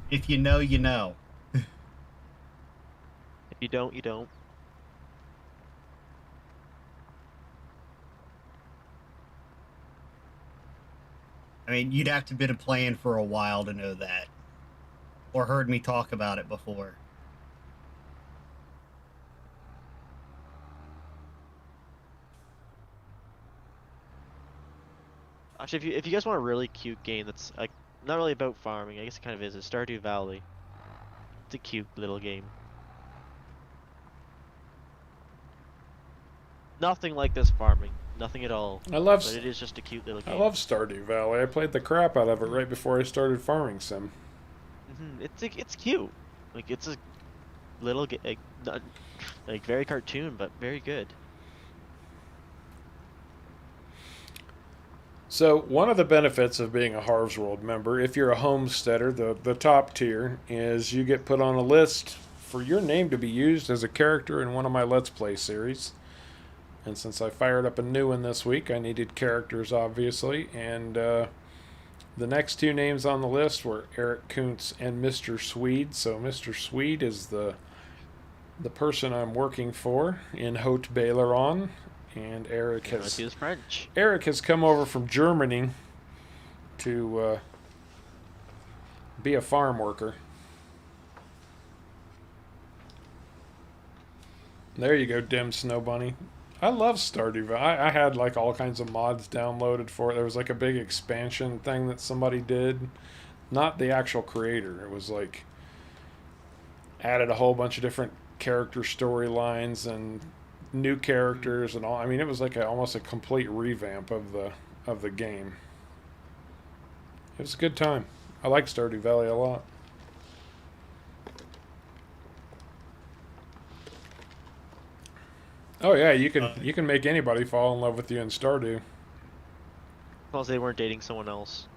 If you know, you know. If you don't, you don't. I mean, you'd have to been playing for a while to know that. Or heard me talk about it before. Actually, if you guys want a really cute game that's like not really about farming, I guess it kind of is. It's Stardew Valley. It's a cute little game. Nothing like this farming. Nothing at all. But it is just a cute little game. I love Stardew Valley. I played the crap out of it right before I started farming sim. It's cute. Like it's a little like very cartoon, but very good. So one of the benefits of being a Harv's World member, if you're a homesteader, the top tier, is you get put on a list for your name to be used as a character in one of my Let's Play series. And since I fired up a new one this week, I needed characters, obviously. And the next two names on the list were Eric Kuntz and Mr. Swede. So Mr. Swede is the person I'm working for in Haute Baileron. And Eric has come over from Germany to be a farm worker. There you go, dim snow bunny. I love Stardew Valley. I had like all kinds of mods downloaded for it. There was like a big expansion thing that somebody did. Not the actual creator. It was like added a whole bunch of different character storylines and new characters and all. I mean, it was like almost a complete revamp of the game. It was a good time. I like Stardew Valley a lot. Oh yeah, you can make anybody fall in love with you in Stardew. As long as they weren't dating someone else.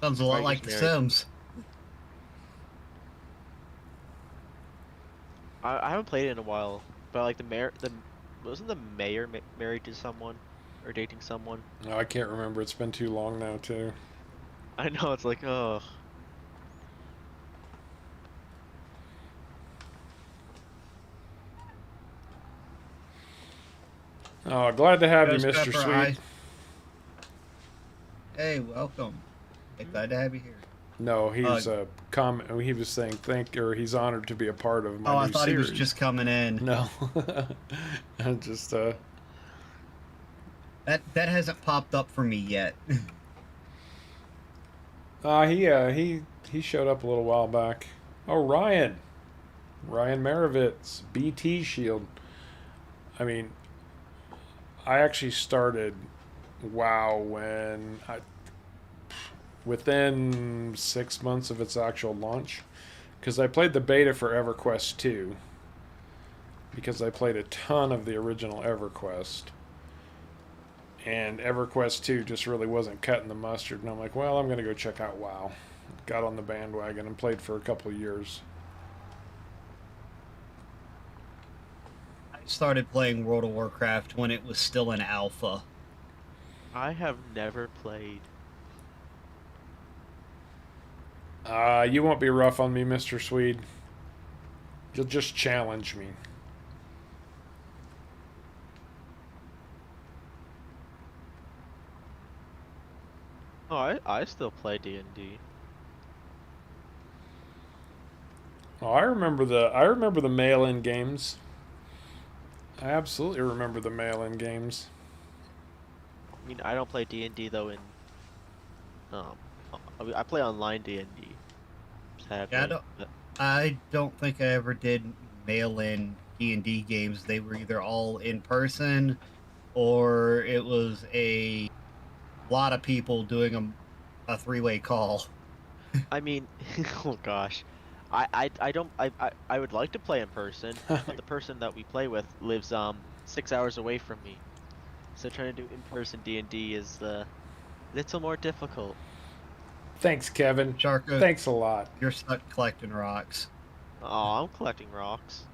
Sounds a lot like The Sims. I haven't played it in a while, but like wasn't the mayor married to someone or dating someone? No, I can't remember. It's been too long now too. I know, it's like, oh. Oh, glad to have you, Mr. Sweet. Hey, welcome. Glad to have you here. No, he's he was saying he's honored to be a part of my new I thought series. He was just coming in. No. Just That hasn't popped up for me yet. he showed up a little while back. Oh, Ryan Marovitz, BT Shield. I mean, I actually started WoW within 6 months of its actual launch, because I played the beta for EverQuest 2, because I played a ton of the original EverQuest, and EverQuest 2 just really wasn't cutting the mustard, and I'm like, well, I'm going to go check out WoW. Got on the bandwagon and played for a couple of years. I started playing World of Warcraft when it was still in alpha. I have never played. You won't be rough on me, Mr. Swede. You'll just challenge me. Oh, I still play D&D. Oh, I remember the mail-in games. I absolutely remember the mail-in games. I mean, I don't play D&D though I play online D&D. Yeah, I don't think I ever did mail-in D&D games. They were either all in person, or it was a lot of people doing a three-way call. I mean, oh gosh, I would like to play in person, but the person that we play with lives 6 hours away from me, so trying to do in-person D&D is a little more difficult. Thanks, Kevin. Sharko, thanks a lot. You're stuck collecting rocks. Oh, I'm collecting rocks.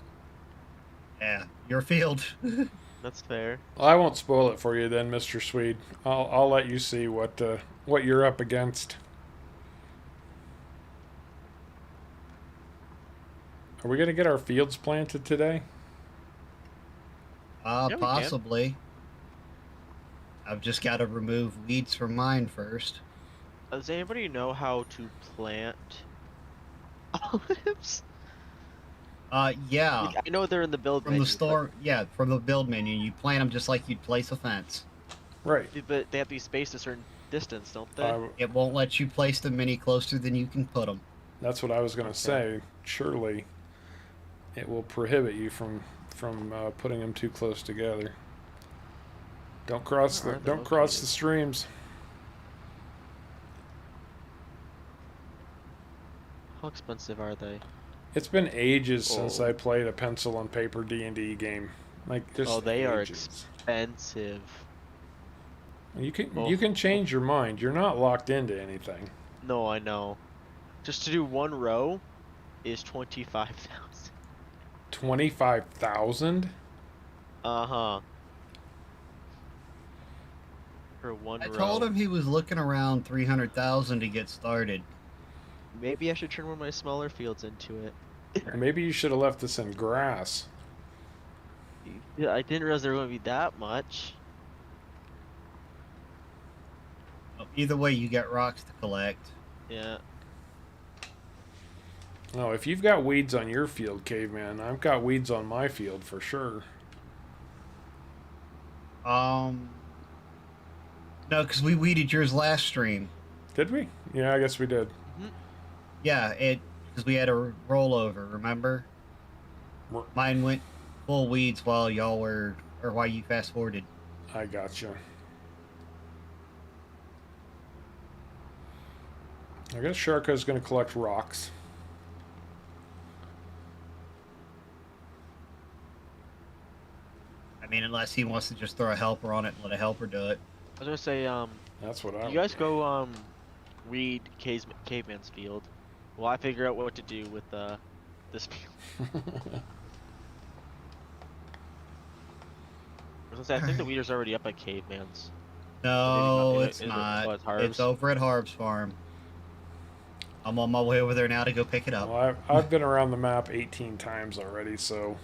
Yeah, your field. That's fair. Well, I won't spoil it for you then, Mr. Swede. I'll let you see what you're up against. Are we gonna get our fields planted today? Yeah, Possibly. I've just got to remove weeds from mine first. Does anybody know how to plant olives? Yeah. Like, I know they're in the build from menu, the store. Yeah, from the build menu. You plant them just like you'd place a fence. Right. But they have to be spaced a certain distance, don't they? It won't let you place them any closer than you can put them. That's what I was gonna say. Surely, it will prohibit you from putting them too close together. Don't cross the streams. How expensive are they? It's been ages since I played a pencil and paper D&D game. Like just they are ages. Expensive. You can change your mind. You're not locked into anything. No, I know. Just to do one row is 25,000. 25,000? Uh-huh. For one row. I told him he was looking around 300,000 to get started. Maybe I should turn one of my smaller fields into it. Maybe you should have left this in grass. Yeah, I didn't realize there was going to be that much. Either way, you got rocks to collect. Yeah. Oh, if you've got weeds on your field, Caveman, I've got weeds on my field for sure. No, because we weeded yours last stream. Did we? Yeah, I guess we did. Mm-hmm. Yeah, because we had a rollover. Remember? Mine went full weeds while y'all were, or while you fast forwarded. I gotcha. I guess Sharko's going to collect rocks. I mean, unless he wants to just throw a helper on it and let a helper do it. I was gonna say, That's what I. You guys go weed Caveman's field, while I figure out what to do with this field. I was gonna say, I think the weeder's already up at Caveman's. No, it's not. It's over at Harb's farm. I'm on my way over there now to go pick it up. Well, I've been around the map 18 times already, so.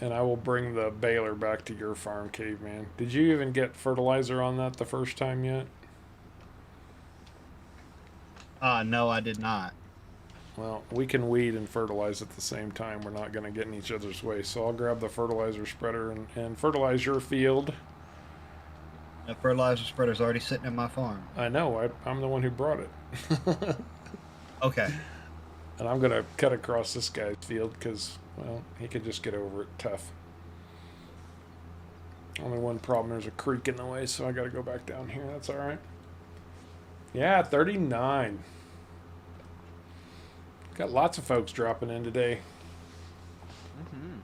And I will bring the baler back to your farm, Caveman. Did you even get fertilizer on that the first time yet? No, I did not. Well, we can weed and fertilize at the same time. We're not going to get in each other's way. So I'll grab the fertilizer spreader and fertilize your field. The fertilizer spreader's already sitting in my farm. I know. I'm the one who brought it. Okay. And I'm going to cut across this guy's field because, well, he could just get over it tough. Only one problem, there's a creek in the way, so I got to go back down here. That's all right. Yeah, 39. Got lots of folks dropping in today. Mm-hmm.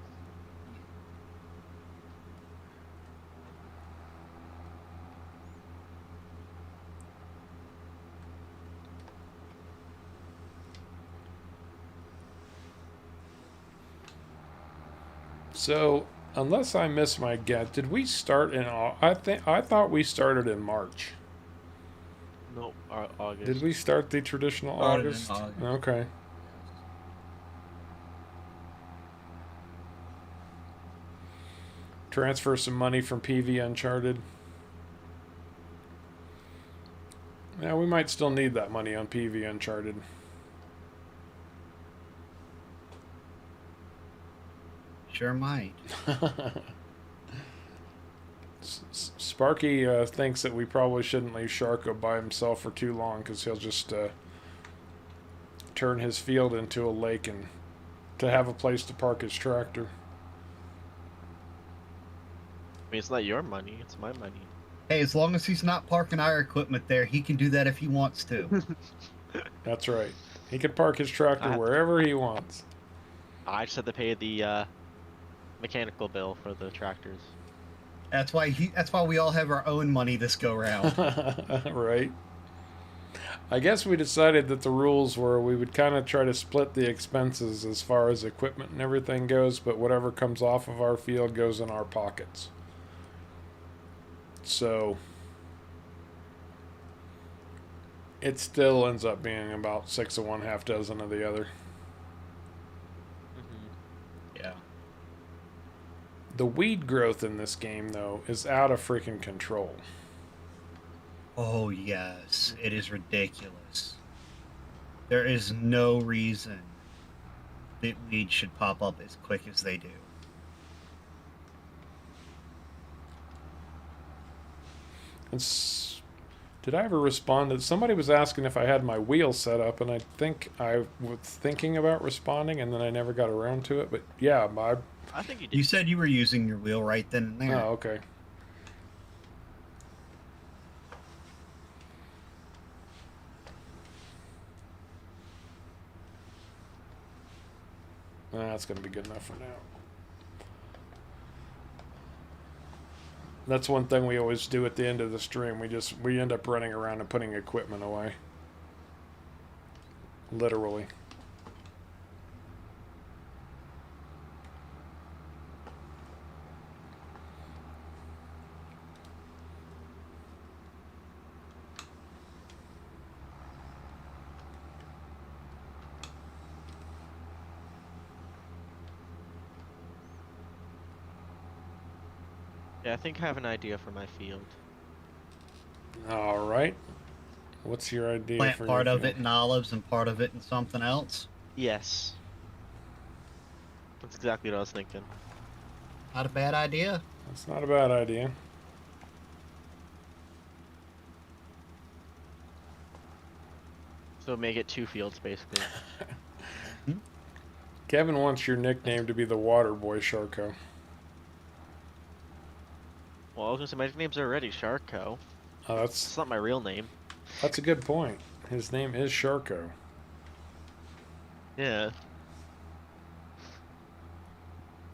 So, unless I miss my guess, did we start in? I thought we started in March. No, August. Did we start the traditional August? Okay. Transfer some money from PV Uncharted. Yeah, we might still need that money on PV Uncharted. Sure might. Sparky thinks that we probably shouldn't leave Sharko by himself for too long because he'll just turn his field into a lake and to have a place to park his tractor. I mean, it's not your money, it's my money. Hey, as long as he's not parking our equipment there, he can do that if he wants to. That's right. He can park his tractor wherever he wants. I just had to pay the mechanical bill for the tractors. That's why we all have our own money this go round. Right. I guess we decided that the rules were we would kind of try to split the expenses as far as equipment and everything goes, but whatever comes off of our field goes in our pockets. So it still ends up being about 6 of one, half dozen of the other. Yeah. The weed growth in this game, though, is out of freaking control. Oh, yes. It is ridiculous. There is no reason that weeds should pop up as quick as they do. Did I ever respond? Somebody was asking if I had my wheel set up, and I think I was thinking about responding, and then I never got around to it. But yeah, I think you did. You said you were using your wheel right then and there. Oh, okay. That's going to be good enough for now. That's one thing we always do at the end of the stream. We end up running around and putting equipment away. Literally. Yeah, I think I have an idea for my field. All right. What's your idea Plant for part your of it in olives and part of it in something else? Yes. That's exactly what I was thinking. Not a bad idea. That's not a bad idea. So make it 2 fields, basically. Kevin wants your nickname to be the Water Boy Sharko. Well, I was gonna say my nickname's already Sharko. Oh, It's not my real name. that's a good point. His name is Sharko. Yeah.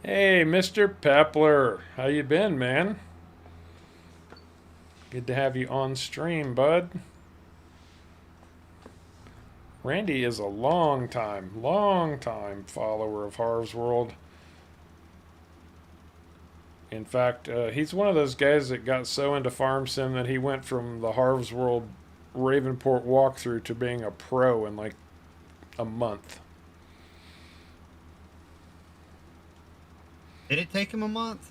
Hey, Mr. Pepler, how you been, man? Good to have you on stream, bud. Randy is a long time follower of Harv's World. In fact, he's one of those guys that got so into Farm Sim that he went from the Harv's World Ravenport walkthrough to being a pro in like a month. Did it take him a month?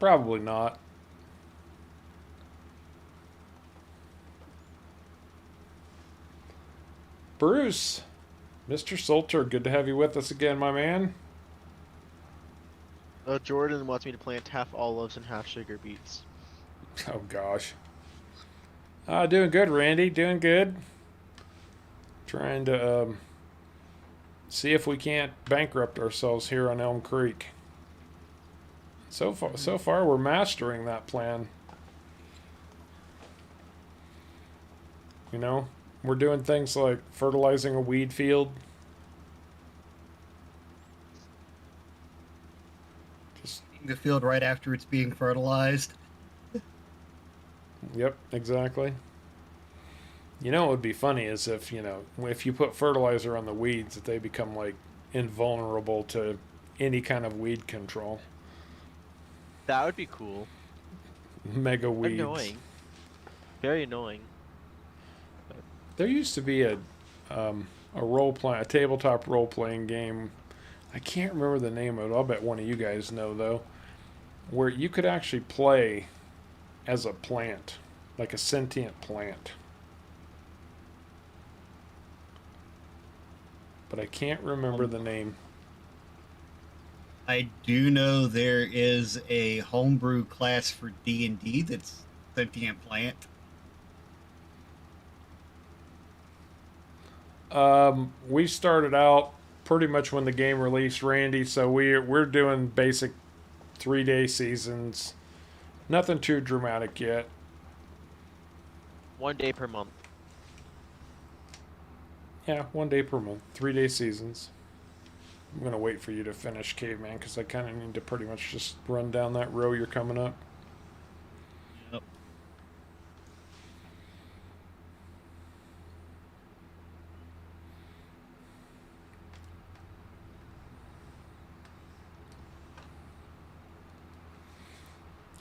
Probably not. Bruce, Mr. Salter, good to have you with us again, my man. Jordan wants me to plant half olives and half sugar beets. Oh gosh. Doing good, Randy. Doing good. Trying to see if we can't bankrupt ourselves here on Elmcreek. So far, we're mastering that plan. You know, we're doing things like fertilizing a weed field. Just The field right after it's being fertilized. Yep, exactly. You know what would be funny is if, if you put fertilizer on the weeds, that they become like invulnerable to any kind of weed control. That would be cool. Mega weeds. Annoying. Very annoying. There used to be a tabletop role playing game. I can't remember the name of it. I'll bet one of you guys know though, where you could actually play as a plant, like a sentient plant. But I can't remember the name. I do know there is a homebrew class for D&D that's sentient plant. We started out pretty much when the game released, Randy. So we're doing basic 3-day seasons. Nothing too dramatic yet. 1 day per month. Yeah, 1 day per month, 3-day seasons. I'm gonna wait for you to finish Caveman because I kind of need to pretty much just run down that row you're coming up. Yep.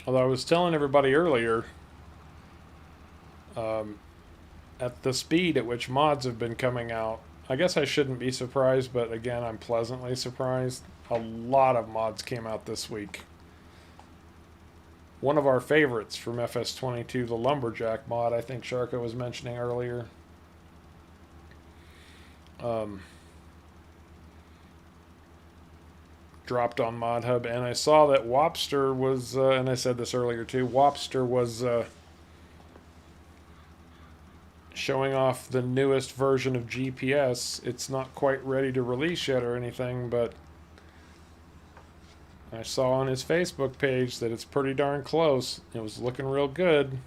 Although I was telling everybody earlier, at the speed at which mods have been coming out, I guess I shouldn't be surprised, but again, I'm pleasantly surprised. A lot of mods came out this week. One of our favorites from FS22, the Lumberjack mod, I think Sharko was mentioning earlier. Dropped on Mod Hub, and I saw that Wopster was, and I said this earlier too, Wopster was showing off the newest version of GPS. It's not quite ready to release yet or anything, but I saw on his Facebook page that it's pretty darn close. It was looking real good.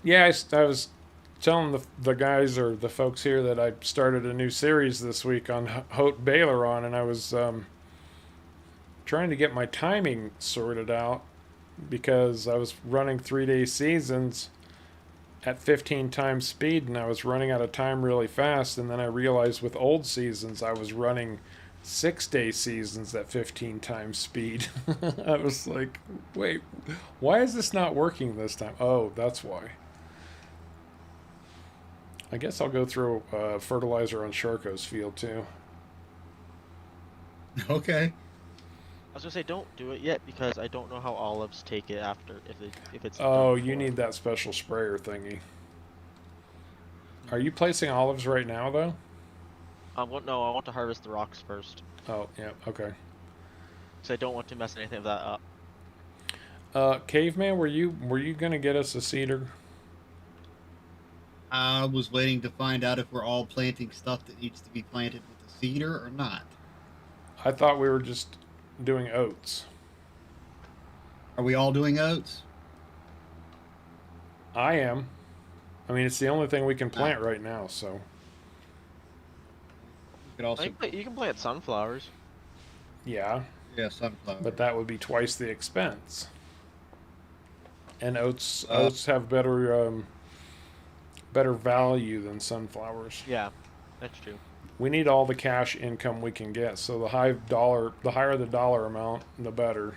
Yeah, I was telling the guys or the folks here that I started a new series this week on Haute Baileron, and I was trying to get my timing sorted out because I was running 3-day seasons at 15 times speed, and I was running out of time really fast, and then I realized with old seasons I was running 6-day seasons at 15 times speed. I was like, wait, why is this not working this time? Oh, that's why. I guess I'll go throw fertilizer on Sharko's field too. Okay. I was gonna say don't do it yet because I don't know how olives take it after if it's Oh, done you for. need that special sprayer thingy. Are you placing olives right now though? No, I want to harvest the rocks first. Oh, yeah, okay. Because I don't want to mess anything of that up. Caveman, were you gonna get us a cedar? I was waiting to find out if we're all planting stuff that needs to be planted with the cedar or not. I thought we were just doing oats. Are we all doing oats? I am. I mean, it's the only thing we can plant right now, so. You could also. You can plant sunflowers. Yeah. Yeah, sunflower. But that would be twice the expense. And oats have better value than sunflowers. Yeah, that's true. We need all the cash income we can get, so the higher the dollar amount, the better.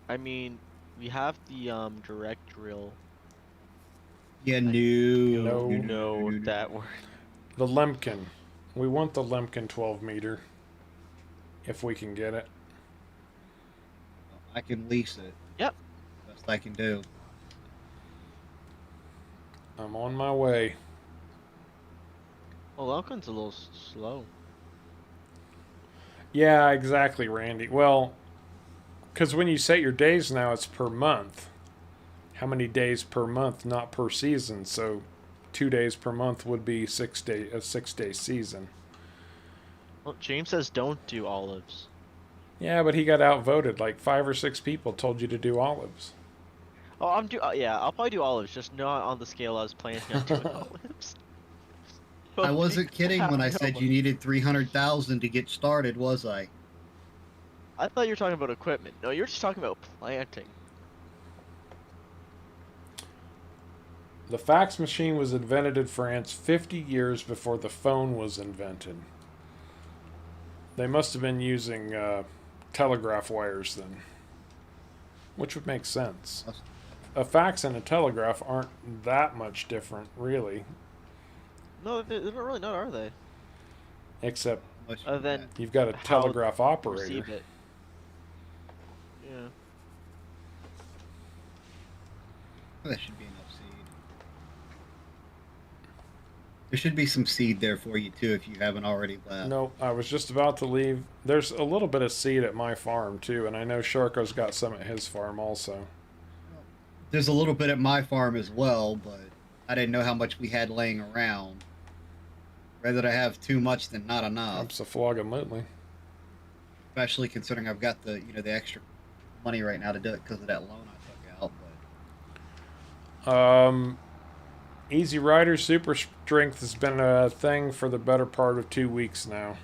I mean, we have the direct drill. Yeah, No, that word. The Lemkin. We want the Lemkin 12 meter. If we can get it. I can lease it. Yep. Best I can do. I'm on my way. Well, Lemkin's a little slow. Yeah, exactly, Randy. Well, because when you set your days now, it's per month. How many days per month, not per season. So 2 days per month would be a 6-day season. Well, James says don't do olives. Yeah, but he got outvoted. Like 5 or 6 people told you to do olives. Oh, yeah, I'll probably do olives, just not on the scale I was planning on doing olives. I wasn't kidding when I said you needed 300,000 to get started, was I? I thought you were talking about equipment. No, you're just talking about planting. The fax machine was invented in France 50 years before the phone was invented. They must have been using telegraph wires then, which would make sense. A fax and a telegraph aren't that much different, really. No, they're really not, are they? Except then you've got a telegraph operator. Receive it. Yeah. That should be enough seed. There should be some seed there for you too if you haven't already left. No, I was just about to leave. There's a little bit of seed at my farm too, and I know Sharko's got some at his farm also. There's a little bit at my farm as well, but I didn't know how much we had laying around. Rather to have too much than not enough. Absolutely. Especially considering I've got the the extra money right now to do it because of that loan I took out. But Easy Rider Super Strength has been a thing for the better part of 2 weeks now.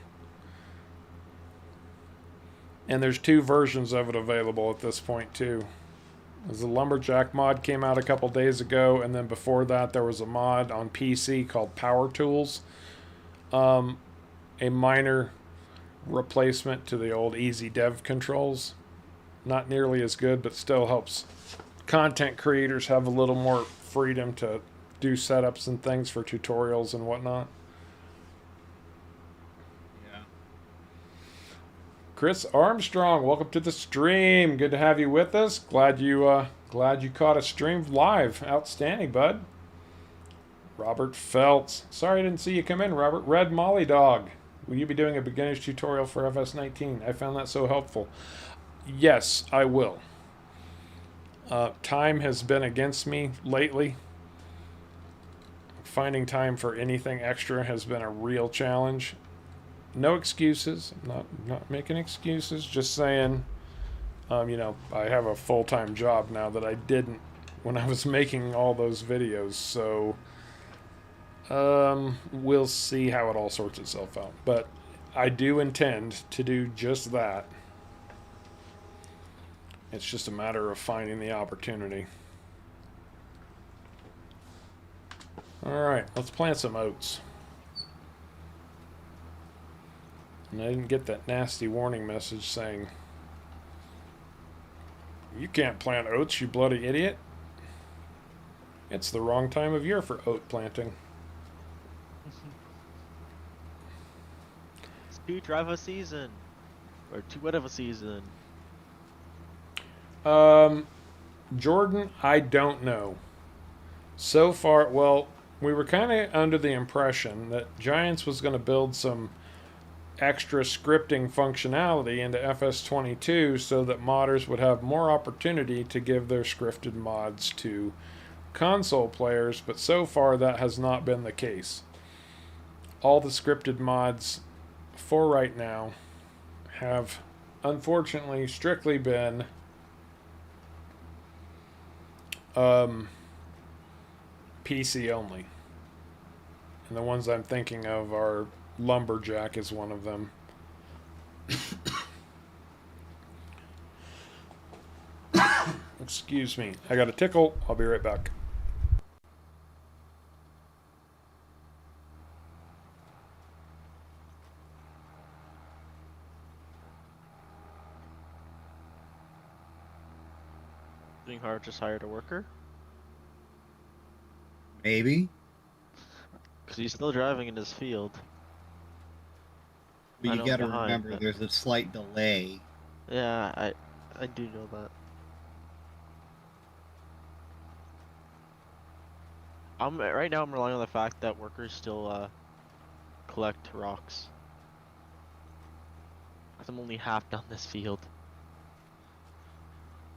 And there's 2 versions of it available at this point too. There's a Lumberjack mod came out a couple days ago, and then before that there was a mod on PC called Power Tools. A minor replacement to the old Easy Dev controls. Not nearly as good, but still helps content creators have a little more freedom to do setups and things for tutorials and whatnot. yeah. Chris Armstrong, welcome to the stream. Good to have you with us. Glad you caught a stream live. Outstanding, bud. Robert Feltz. Sorry I didn't see you come in, Robert. Red Molly Dog. Will you be doing a beginner's tutorial for FS19? I found that so helpful. Yes, I will. Time has been against me lately. Finding time for anything extra has been a real challenge. No excuses. I'm not making excuses. Just saying, I have a full-time job now that I didn't when I was making all those videos. So we'll see how it all sorts itself out. But I do intend to do just that. It's just a matter of finding the opportunity. Alright, let's plant some oats. And I didn't get that nasty warning message saying, "You can't plant oats, you bloody idiot. It's the wrong time of year for oat planting." It's too dry of a season. Or too wet of a season. Jordan, I don't know. So far, well, we were kind of under the impression that Giants was going to build some extra scripting functionality into FS22 so that modders would have more opportunity to give their scripted mods to console players, but so far that has not been the case. All the scripted mods for right now have unfortunately strictly been PC only. And the ones I'm thinking of are Lumberjack is one of them. Excuse me. I got a tickle. I'll be right back. Being hard just hired a worker? Maybe. Because he's still driving in his field. But I you know gotta behind, remember but- there's a slight delay. Yeah, I do know that. Right now I'm relying on the fact that workers still collect rocks. I'm only half done this field.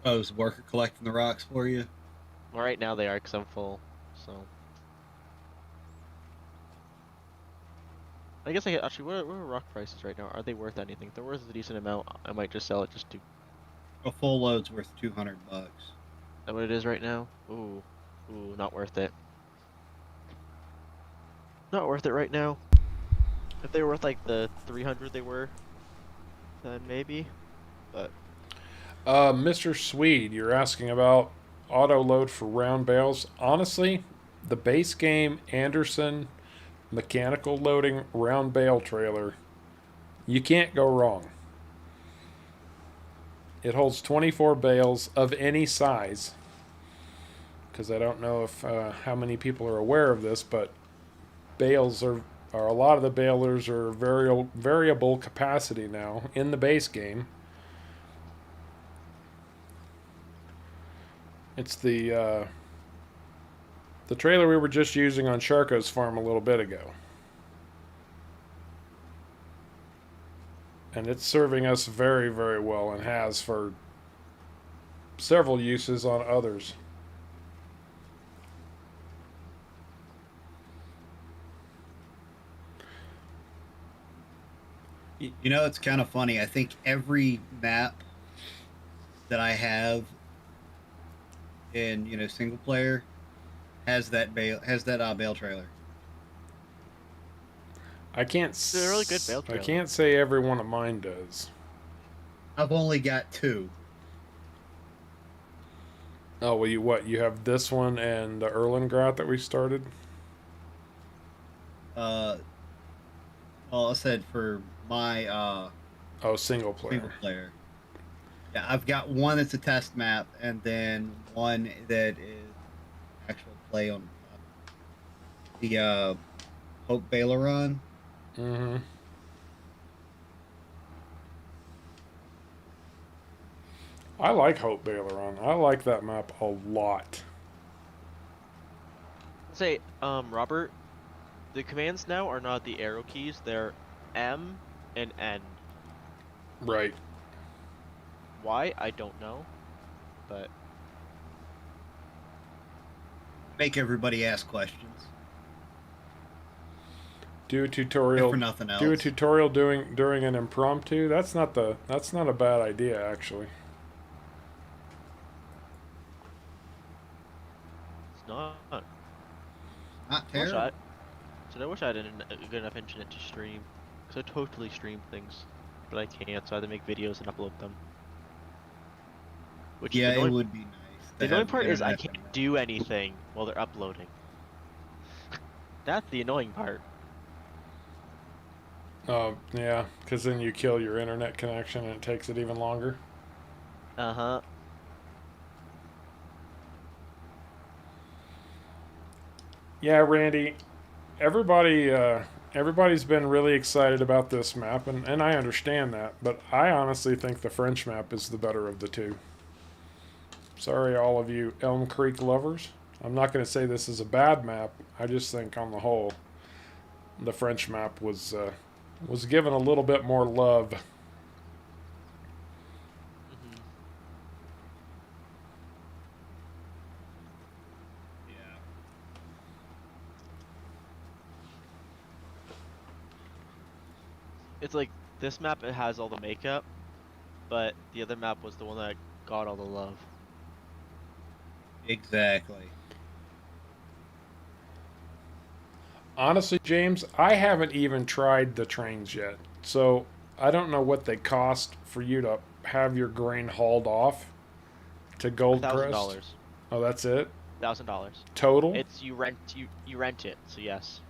Oh, is the worker collecting the rocks for you? Well, right now they are because I'm full, so. I guess actually, what are rock prices right now? Are they worth anything? If they're worth a decent amount, I might just sell it just to. A full load's worth $200. Is that what it is right now? Ooh, not worth it. Not worth it right now. If they were worth like the 300 they were, then maybe. But Mr. Swede, you're asking about auto load for round bales. Honestly, the base game Anderson mechanical loading round bale trailer, you can't go wrong. It holds 24 bales of any size. Because I don't know if how many people are aware of this, but bales are a lot of the balers are variable capacity now in the base game. It's the trailer we were just using on Sharko's farm a little bit ago. And it's serving us very, very well and has for several uses on others. You know, it's kind of funny. I think every map that I have in, single player has that bale trailer. I can't. They're a really good bale I trailer. can't say every one of mine does. I've only got 2. Oh well, you have this one and the Erlengrat that we started. Well, I said for my Single player. single player. Yeah, I've got one that's a test map, and then one that is actual play on the Hope Baylor run. Mm-hmm. I like Hope Baileron. I like that map a lot. say, Robert, the commands now are not the arrow keys; they're M and N. Right. Why? I don't know, but Make everybody ask questions. Do a If tutorial. for nothing else. Do a tutorial during an impromptu. That's not a bad idea actually. it's not. Not I wish terrible. I wish I had a good enough internet to stream, because I totally stream things, but I can't, so I have to make videos and upload them. Which Yeah, the it annoying, would be nice. the to annoying have part is I internet can't do anything while they're uploading. That's the annoying part. Oh, yeah, because then you kill your internet connection and it takes it even longer. Uh-huh. Yeah, Randy, everybody's been really excited about this map, and I understand that, but I honestly think the French map is the better of the two. Sorry, all of you Elmcreek lovers. I'm not going to say this is a bad map. I just think, on the whole, the French map was given a little bit more love. Mm-hmm. Yeah. It's like this map, it has all the makeup, but the other map was the one that got all the love. Exactly. Honestly, James, I haven't even tried the trains yet, so I don't know what they cost for you to have your grain hauled off to thousand Goldcrest. dollars. Oh, that's it? $1,000. Total? It's you rent it, so yes.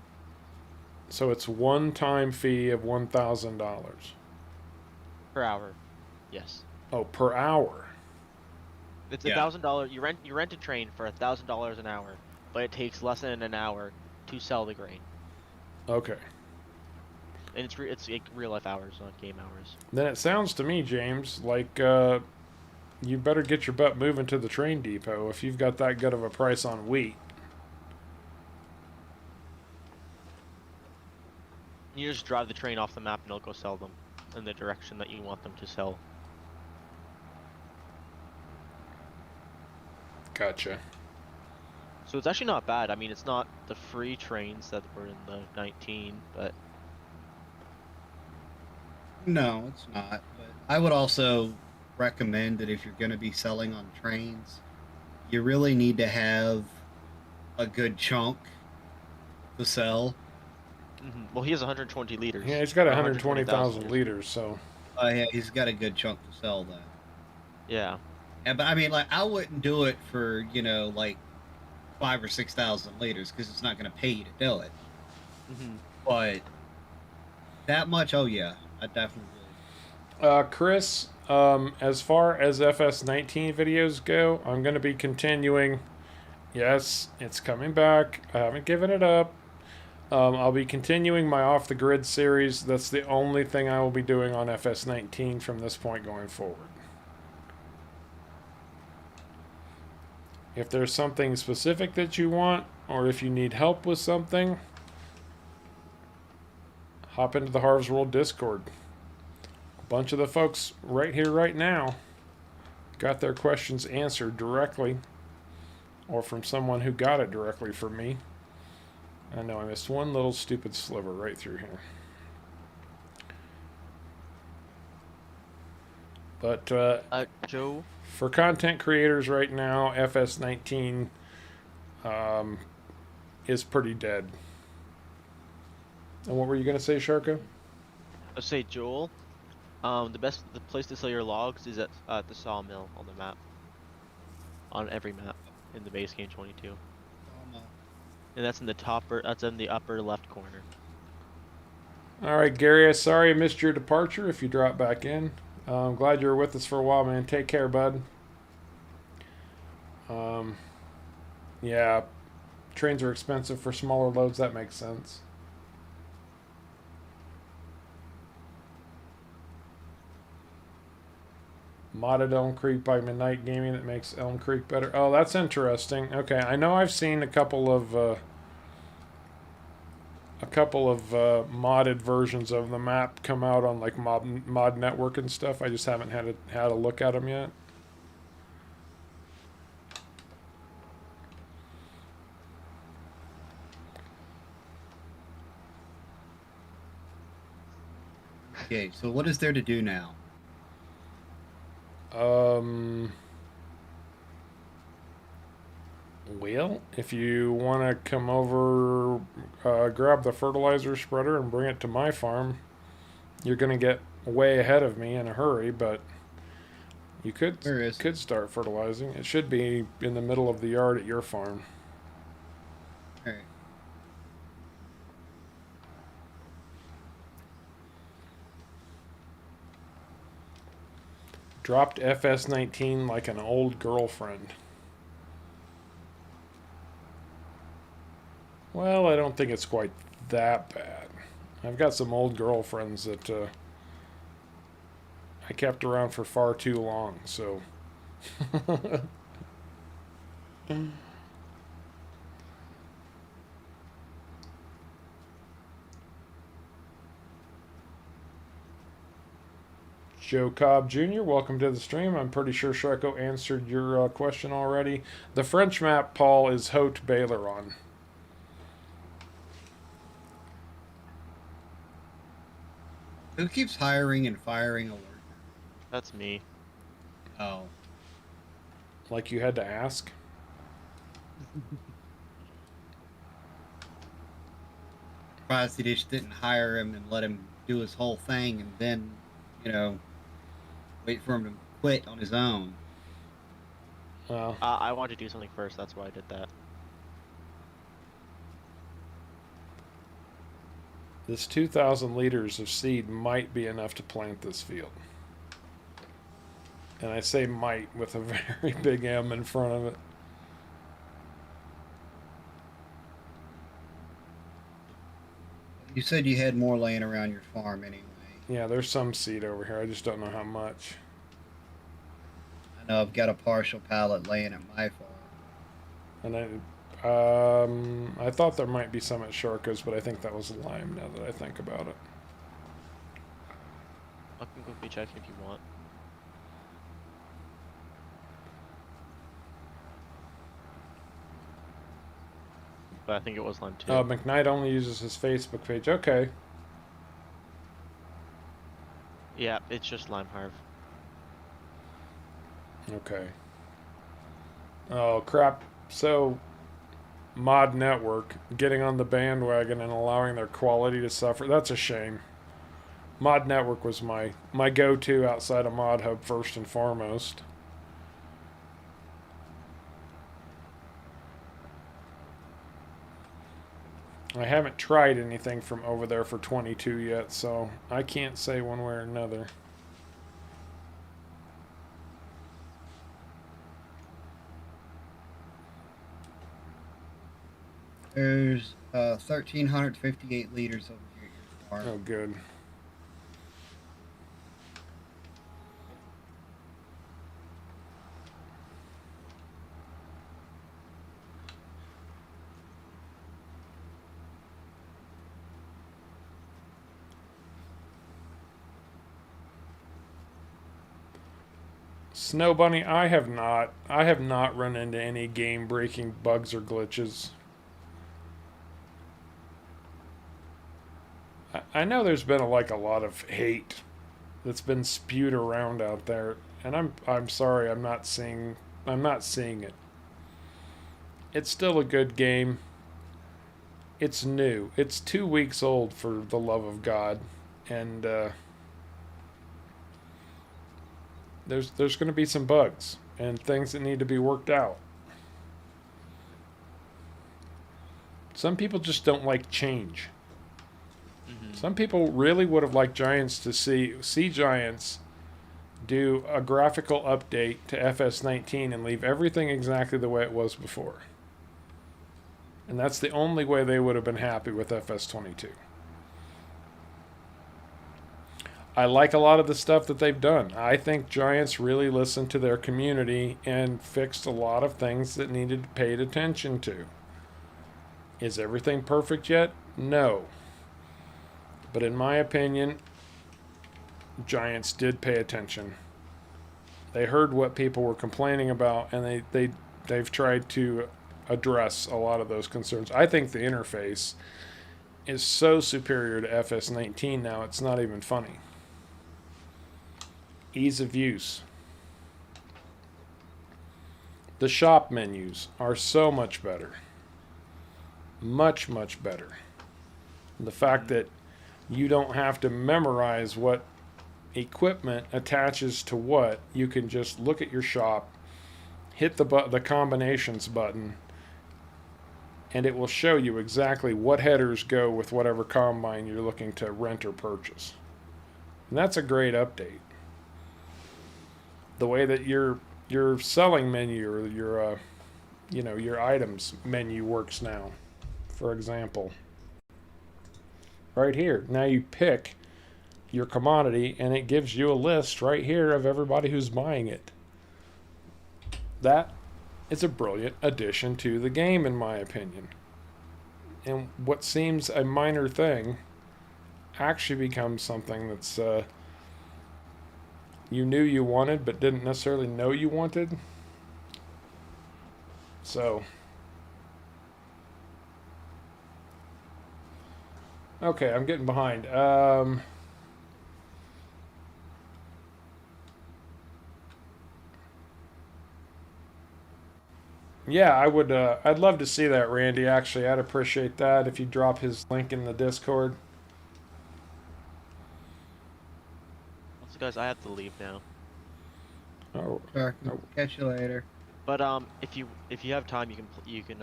So it's one time fee of $1,000. Per hour. Yes. Oh, per hour. It's Yeah. $1,000. You rent a train for $1,000 an hour, but it takes less than an hour to sell the grain. Okay. And it's like real life hours, not game hours. Then it sounds to me, James, like you better get your butt moving to the train depot if you've got that good of a price on wheat. You just drive the train off the map and it'll go sell them in the direction that you want them to sell. Gotcha. So it's actually not bad. I mean, it's not the free trains that were in the 19, but No, it's not. But I would also recommend that if you're going to be selling on trains, you really need to have a good chunk to sell. Well, he has 120 liters. Yeah, he's got Or 120,000 liters, so. Yeah, he's got a good chunk to sell then. Yeah. Yeah, but I mean, like, I wouldn't do it for like 5,000 or 6,000 liters because it's not going to pay you to do it. But that much, oh yeah, I definitely would. Chris, as far as FS19 videos go, I'm going to be continuing. Yes, it's coming back. I haven't given it up. I'll be continuing my Off the Grid series. That's the only thing I will be doing on FS19 from this point going forward. If there's something specific that you want, or if you need help with something, hop into the Harv's World Discord. A bunch of the folks right here, right now, got their questions answered directly, or from someone who got it directly from me. I know I missed one little stupid sliver right through here. But Joe, for content creators right now, FS19 is pretty dead. And what were you going to say, Sharko? I'll say Joel. The place to sell your logs is at the sawmill on the map. On every map in the base game 22. And that's in the upper left corner. All right, Gary, sorry I missed your departure if you drop back in. I'm glad you were with us for a while, man. Take care, bud. Yeah, trains are expensive for smaller loads. That makes sense. Modded Elmcreek by Midnight Gaming that makes Elmcreek better. Oh, that's interesting. Okay, I know I've seen a couple of modded versions of the map come out on like mod network and stuff. I just haven't had a look at them yet. Okay, so what is there to do now? Well, if you want to come over, grab the fertilizer spreader and bring it to my farm, you're going to get way ahead of me in a hurry, but you could start fertilizing. It should be in the middle of the yard at your farm. All right. Dropped FS19 like an old girlfriend. Well, I don't think it's quite that bad. I've got some old girlfriends that I kept around for far too long, so... Joe Cobb Jr., welcome to the stream. I'm pretty sure Shreko answered your question already. The French map, Paul, is Haute Baileron. Who keeps hiring and firing a worker? That's me. Oh. Like you had to ask? Surprised he just didn't hire him and let him do his whole thing and then, you know, wait for him to quit on his own. Well, I wanted to do something first, that's why I did that. this 2,000 liters of seed might be enough to plant this field. And I say might with a very big M in front of it. You said you had more laying around your farm anyway. Yeah, there's some seed over here. I just don't know how much. I know I've got a partial pallet laying at my farm. And I thought there might be some at Sharko's, but I think that was lime now that I think about it. I can quickly check if you want. But I think it was lime too. McKnight only uses his Facebook page. Okay. Yeah, it's just lime harv. Okay. Oh, crap. So, Mod Network getting on the bandwagon and allowing their quality to suffer. That's a shame. Mod Network was my go-to outside of Mod Hub first and foremost. I haven't tried anything from over there for 22 yet, so I can't say one way or another. There's 1,358 liters over here at your farm. Oh, good. Snow Bunny, I have not run into any game-breaking bugs or glitches. I know there's been a lot of hate that's been spewed around out there, and I'm sorry, I'm not seeing it. It's still a good game. It's new. It's 2 weeks old, for the love of God, and there's going to be some bugs and things that need to be worked out. Some people just don't like change. Some people really would have liked Giants to see Giants do a graphical update to FS19 and leave everything exactly the way it was before. And that's the only way they would have been happy with FS22. I like a lot of the stuff that they've done. I think Giants really listened to their community and fixed a lot of things that needed paid attention to. Is everything perfect yet? No. But in my opinion, Giants did pay attention. They heard what people were complaining about, and they've tried to address a lot of those concerns. I think the interface is so superior to FS19 now, it's not even funny. Ease of use. The shop menus are so much better. Much, much better. The fact that you don't have to memorize what equipment attaches to what. You can just look at your shop, hit the combinations button, and it will show you exactly what headers go with whatever combine you're looking to rent or purchase. And that's a great update. the way that your selling menu or your your items menu works now. For example, right here, now you pick your commodity and it gives you a list right here of everybody who's buying it. That is a brilliant addition to the game, in my opinion. And what seems a minor thing actually becomes something that's you knew you wanted but didn't necessarily know you wanted. So, okay, I'm getting behind. Yeah, I would. I'd love to see that, Randy. Actually, I'd appreciate that if you drop his link in the Discord. Also, guys, I have to leave now. Oh, Sure. Catch you later. But if you have time, you can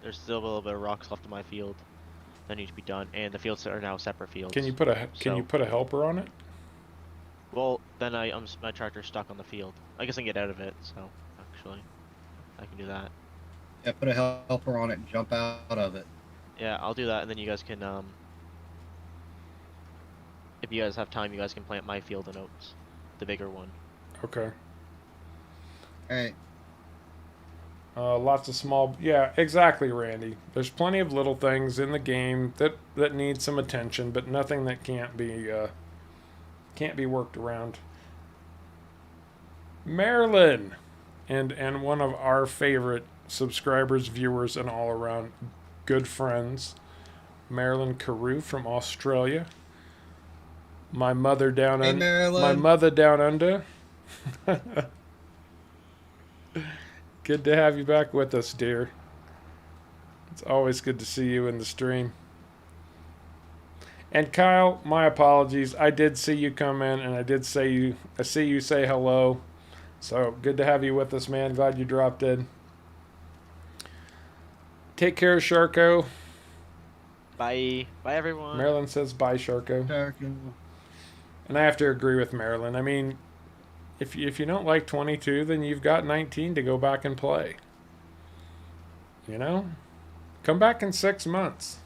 there's still a little bit of rocks left in my field that need to be done, and the fields are now separate fields. can you put a helper on it? Well, then my tractor's stuck on the field. I guess I can get out of it. So actually, I can do that. Yeah, put a helper on it and jump out of it. Yeah, I'll do that, and then you guys can if you guys have time, you guys can plant my field and oats, the bigger one. Okay. Alright. Lots of small. Yeah, exactly, Randy. There's plenty of little things in the game that need some attention, but nothing that can't be worked around. Marilyn, and one of our favorite subscribers, viewers, and all around good friends, Marilyn Carew from Australia. My mother down Hey, my mother down under. Good to have you back with us, dear. It's always good to see you in the stream. And Kyle, my apologies. I did see you come in, and I see you say hello. So good to have you with us, man. Glad you dropped in. Take care, Sharko. Bye, everyone. Marilyn says bye, Sharko. Sharko. And I have to agree with Marilyn. I mean, if you don't like 22, then you've got 19 to go back and play. You know? Come back in 6 months.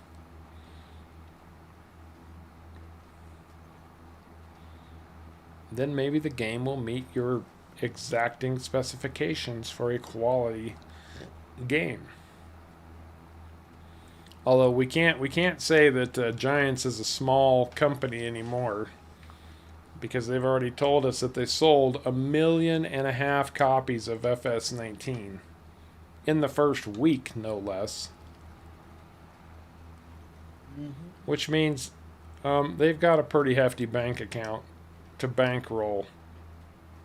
Then maybe the game will meet your exacting specifications for a quality game. Although we can't say that Giants is a small company anymore, because they've already told us that they sold 1.5 million copies of FS19 in the first week, no less. Mm-hmm. Which means they've got a pretty hefty bank account to bankroll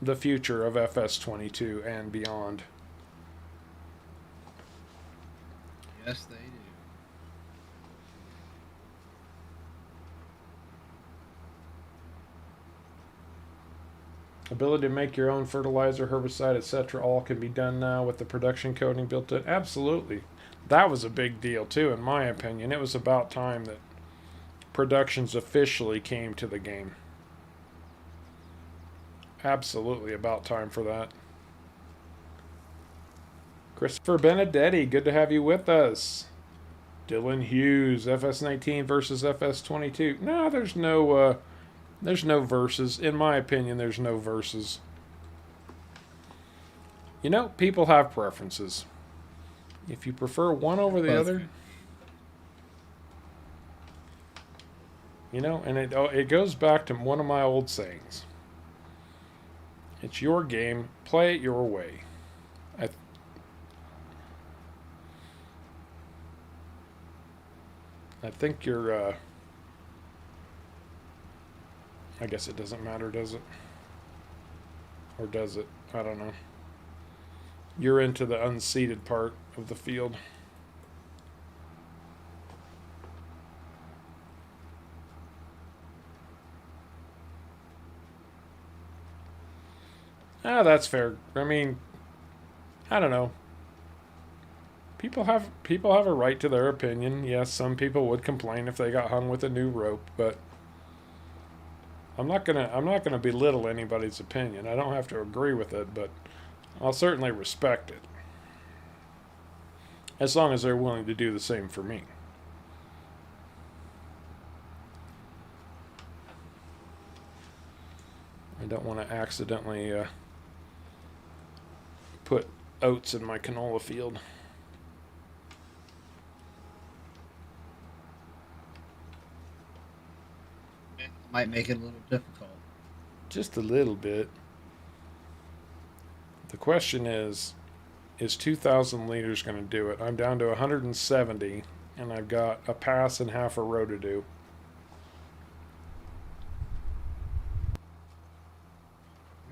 the future of FS22 and beyond. Yes, they do. Ability to make your own fertilizer, herbicide, etc. all can be done now with the production coding built in. Absolutely. That was a big deal too, in my opinion. It was about time that productions officially came to the game. Absolutely about time for that. Christopher Benedetti, good to have you with us. Dylan Hughes, FS19 versus FS22. No, there's no verses. In my opinion, there's no verses. You know, people have preferences. If you prefer one over the other, you know, and it goes back to one of my old sayings. It's your game. Play it your way. I think you're, I guess it doesn't matter, does it? Or does it? I don't know. You're into the unseeded part of the field. Ah, that's fair. I mean, I don't know. People have a right to their opinion. Yes, some people would complain if they got hung with a new rope, but I'm not gonna belittle anybody's opinion. I don't have to agree with it, but I'll certainly respect it. As long as they're willing to do the same for me. I don't want to accidentally put oats in my canola field. It might make it a little difficult. Just a little bit. The question is 2,000 liters going to do it? I'm down to 170, and I've got a pass and half a row to do.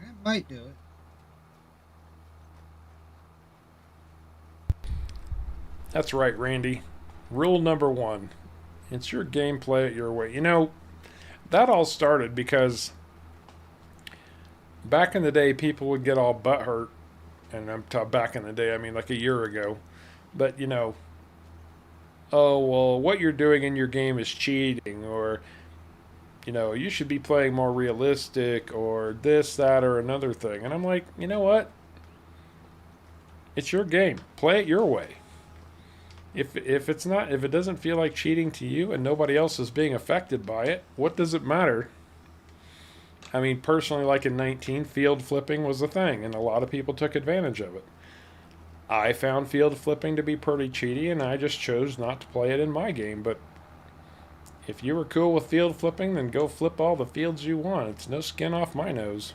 It might do it. That's right, Randy. Rule number 1. It's your game, play it your way. You know, that all started because back in the day, people would get all butthurt. And I'm talking back in the day, I mean like a year ago. But, you know, oh, well, what you're doing in your game is cheating. Or, you know, you should be playing more realistic. Or this, that, or another thing. And I'm like, you know what? It's your game. Play it your way. If it doesn't feel like cheating to you and nobody else is being affected by it, what does it matter? I mean, personally, like in 19, field flipping was a thing, and a lot of people took advantage of it. I found field flipping to be pretty cheaty, and I just chose not to play it in my game. But if you were cool with field flipping, then go flip all the fields you want. It's no skin off my nose.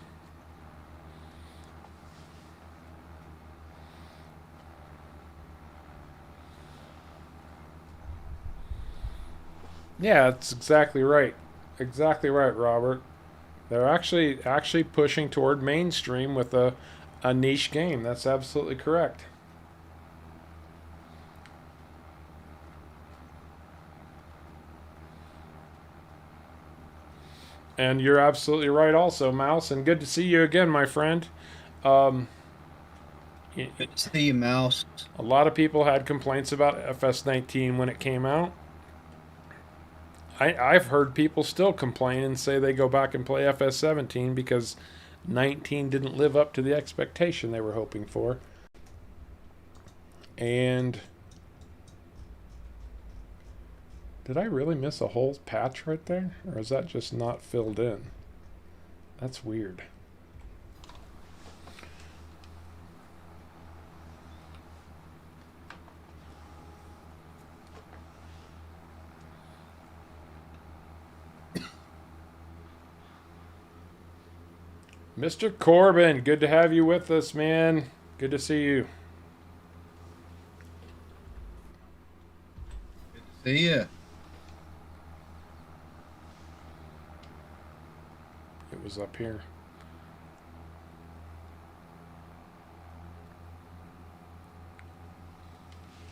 Yeah, that's exactly right. Exactly right, Robert. They're actually pushing toward mainstream with a niche game. That's absolutely correct. And you're absolutely right also, Mouse, and good to see you again, my friend. Good to see you, Mouse. A lot of people had complaints about FS19 when it came out. I've heard people still complain and say they go back and play FS17 because 19 didn't live up to the expectation they were hoping for. And did I really miss a whole patch right there? Or is that just not filled in? That's weird. Mr. Corbin, good to have you with us, man. Good to see you. Good to see you. It was up here.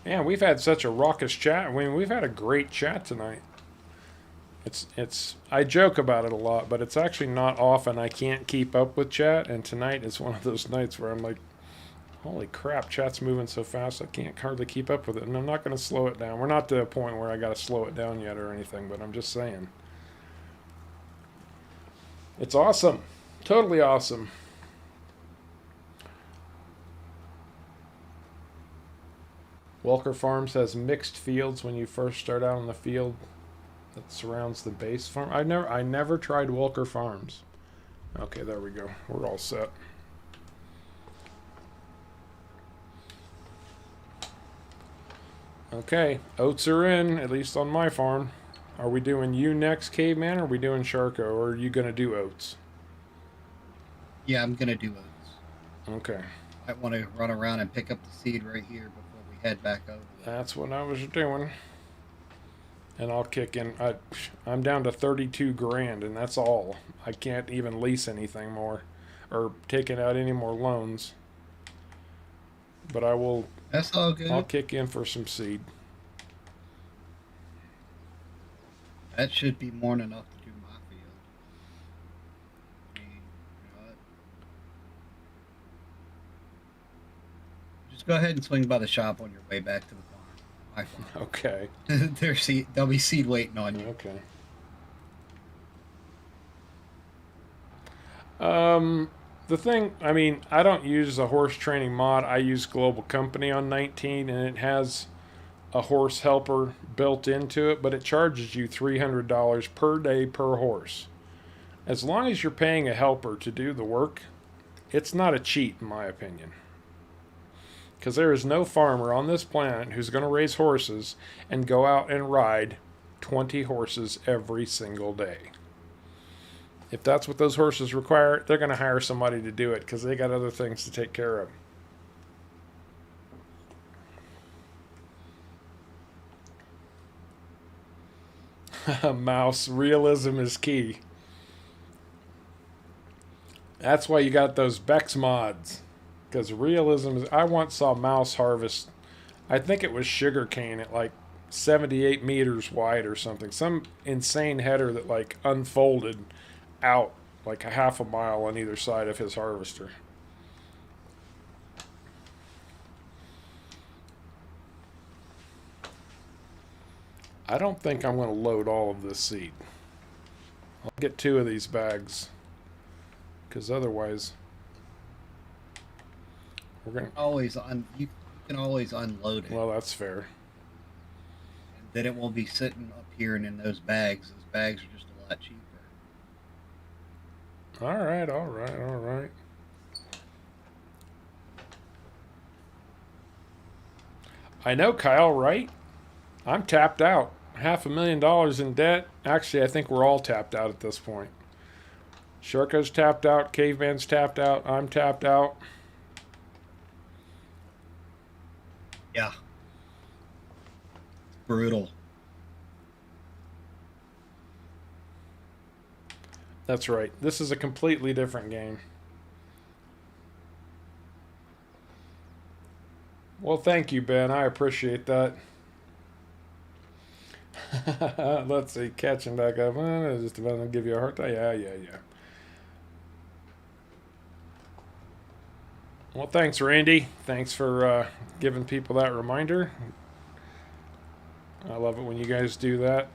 Man, we've had such a raucous chat. I mean, we've had a great chat tonight. It's I joke about it a lot, but it's actually not often I can't keep up with chat, and tonight is one of those nights where I'm like, holy crap, chat's moving so fast I can't hardly keep up with it, and I'm not going to slow it down. We're not to a point where I got to slow it down yet or anything, but I'm just saying. It's awesome. Totally awesome. Welker Farms has mixed fields when you first start out on the field that surrounds the base farm. I never tried Welker Farms. Okay, there we go. We're all set. Okay, oats are in, at least on my farm. Are we doing you next, Caveman, or are we doing Sharko, or are you going to do oats? Yeah, I'm going to do oats. Okay. I want to run around and pick up the seed right here before we head back over there. That's what I was doing. And I'll kick in. I'm down to 32 grand, and that's all. I can't even lease anything more or taking out any more loans. But I will. That's all good. I'll kick in for some seed. That should be more than enough to do my field. I mean, you know what? Just go ahead and swing by the shop on your way back to the farm. My farm. Okay. There'll be seed waiting on you. Okay. The thing, I mean, I don't use a horse training mod. I use Global Company on 19, and it has a horse helper built into it, but it charges you $300 per day per horse. As long as you're paying a helper to do the work, it's not a cheat, in my opinion. Because there is no farmer on this planet who's going to raise horses and go out and ride 20 horses every single day. If that's what those horses require, they're going to hire somebody to do it because they got other things to take care of. Mouse, realism is key. That's why you got those Bex mods. Because realism is. I once saw mouse harvest, I think it was sugarcane at like 78 meters wide or something. Some insane header that like unfolded out like a half a mile on either side of his harvester. I don't think I'm going to load all of this seed. I'll get 2 of these bags. Because otherwise, we're going to... You can always unload it. Well, that's fair. And then it won't be sitting up here and in those bags. Those bags are just a lot cheaper. All right, all right, all right. I know, Kyle, right? I'm tapped out. $500,000 in debt. Actually, I think we're all tapped out at this point. Sharko's tapped out. Caveman's tapped out. I'm tapped out. Yeah. Brutal. That's right. This is a completely different game. Well, thank you, Ben. I appreciate that. Let's see. Catching back up. Just about to give you a hard time. Yeah. Well, thanks, Randy. Thanks for giving people that reminder. I love it when you guys do that.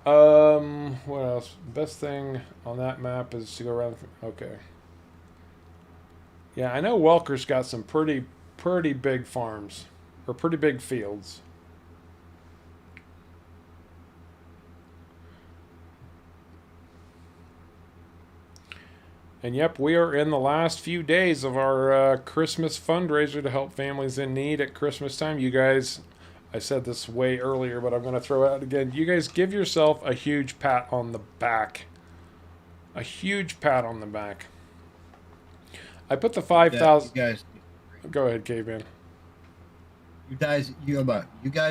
What else? Best thing on that map is to go around. Okay. Yeah, I know Welker's got some pretty big farms, or pretty big fields. And yep, we are in the last few days of our Christmas fundraiser to help families in need at Christmas time. You guys, I said this way earlier, but I'm going to throw it out again. You guys give yourself a huge pat on the back. A huge pat on the back. I put the 5,000... Go ahead, Caveman. You guys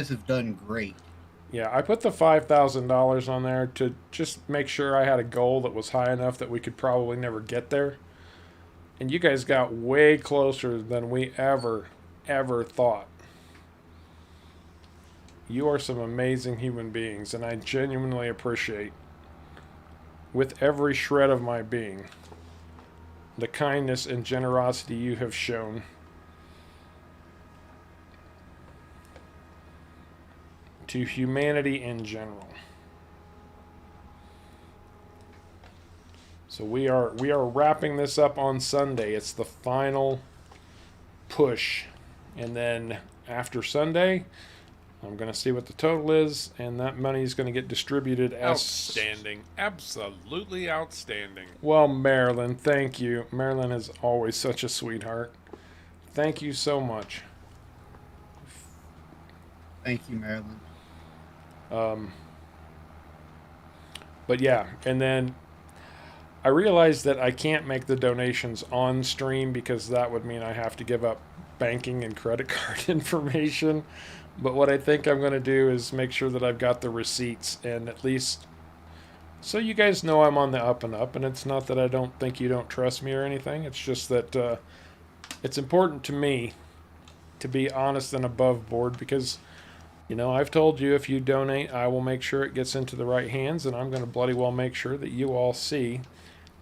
have done great. Yeah, I put the $5,000 on there to just make sure I had a goal that was high enough that we could probably never get there. And you guys got way closer than we ever thought. You are some amazing human beings, and I genuinely appreciate, with every shred of my being, the kindness and generosity you have shown. To humanity in general. So we are wrapping this up on Sunday. It's the final push. And then after Sunday, I'm going to see what the total is, and that money is going to get distributed as... Outstanding. Absolutely outstanding. Well, Marilyn, thank you. Marilyn is always such a sweetheart. Thank you so much. Thank you, Marilyn. But yeah, and then I realized that I can't make the donations on stream because that would mean I have to give up banking and credit card information. But what I think I'm going to do is make sure that I've got the receipts, and at least so you guys know I'm on the up and up. And it's not that I don't think you don't trust me or anything. It's just that it's important to me to be honest and above board because, you know, I've told you if you donate, I will make sure it gets into the right hands, and I'm going to bloody well make sure that you all see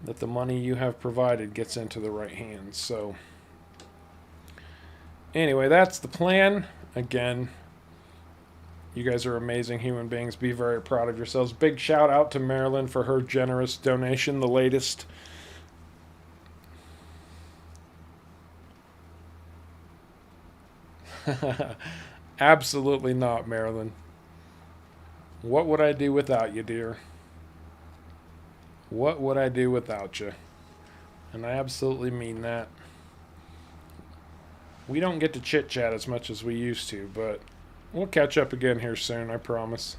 that the money you have provided gets into the right hands. So anyway, that's the plan. Again, you guys are amazing human beings. Be very proud of yourselves. Big shout out to Marilyn for her generous donation, the latest Absolutely not, Marilyn. What would I do without you, dear? What would I do without you? And I absolutely mean that. We don't get to chit-chat as much as we used to, but we'll catch up again here soon, I promise.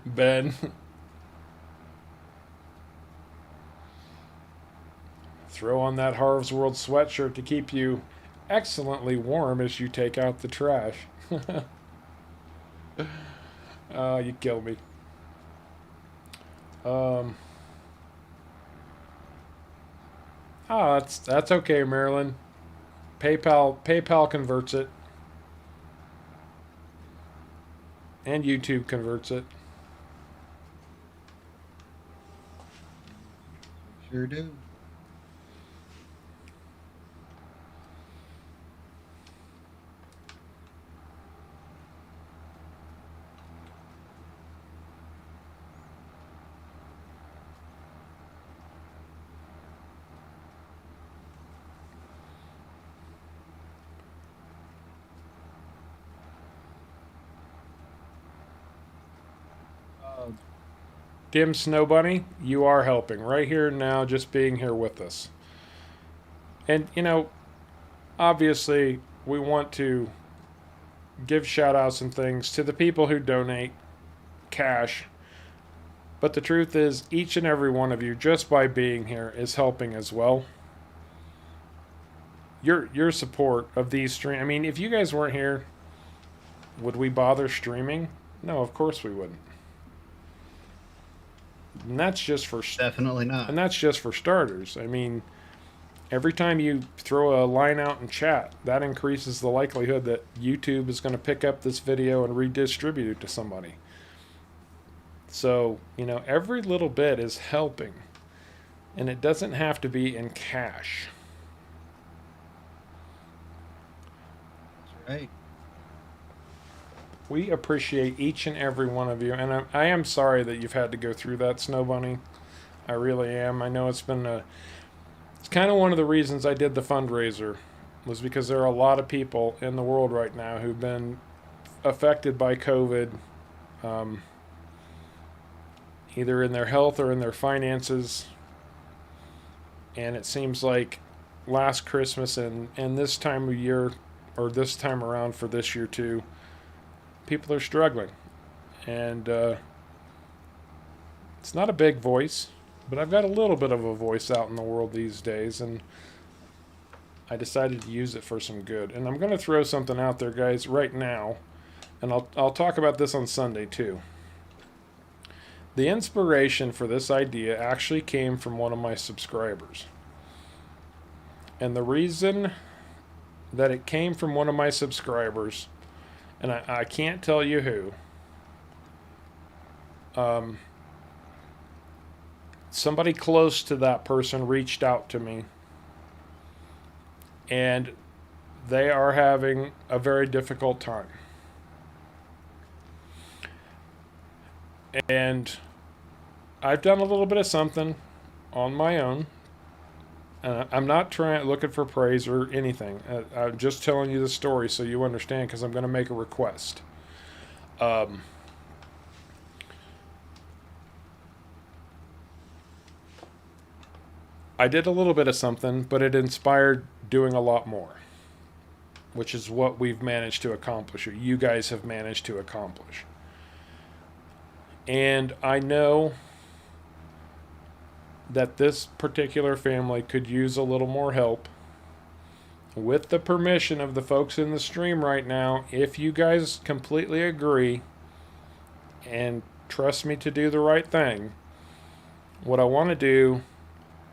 Ben. Throw on that Harv's World sweatshirt to keep you excellently warm as you take out the trash. You kill me. That's okay, Marilyn. PayPal converts it. And YouTube converts it. Sure do. Dim Snow Bunny, you are helping right here now, just being here with us. And, you know, obviously, we want to give shout outs and things to the people who donate cash. But the truth is, each and every one of you, just by being here, is helping as well. Your support of these stream. I mean, if you guys weren't here, would we bother streaming? No, of course we wouldn't. And that's just for definitely not. And that's just for starters. I mean, every time you throw a line out in chat, that increases the likelihood that YouTube is going to pick up this video and redistribute it to somebody. So, you know, every little bit is helping. And it doesn't have to be in cash. That's right. We appreciate each and every one of you. And I am sorry that you've had to go through that, Snow Bunny. I really am. I know it's been it's kind of one of the reasons I did the fundraiser, was because there are a lot of people in the world right now who've been affected by COVID, either in their health or in their finances. And it seems like last Christmas and this time of year, or this time around for this year too, people are struggling. And it's not a big voice, but I've got a little bit of a voice out in the world these days, and I decided to use it for some good. And I'm going to throw something out there, guys, right now, and I'll talk about this on Sunday too. The inspiration for this idea actually came from one of my subscribers. And the reason that it came from one of my subscribers, and I can't tell you who, somebody close to that person reached out to me, and they are having a very difficult time. And I've done a little bit of something on my own. I'm not looking for praise or anything. I'm just telling you the story so you understand, because I'm going to make a request. I did a little bit of something, but it inspired doing a lot more, which is what we've managed to accomplish, or you guys have managed to accomplish. And I know that this particular family could use a little more help. With the permission of the folks in the stream right now, if you guys completely agree and trust me to do the right thing, what I want to do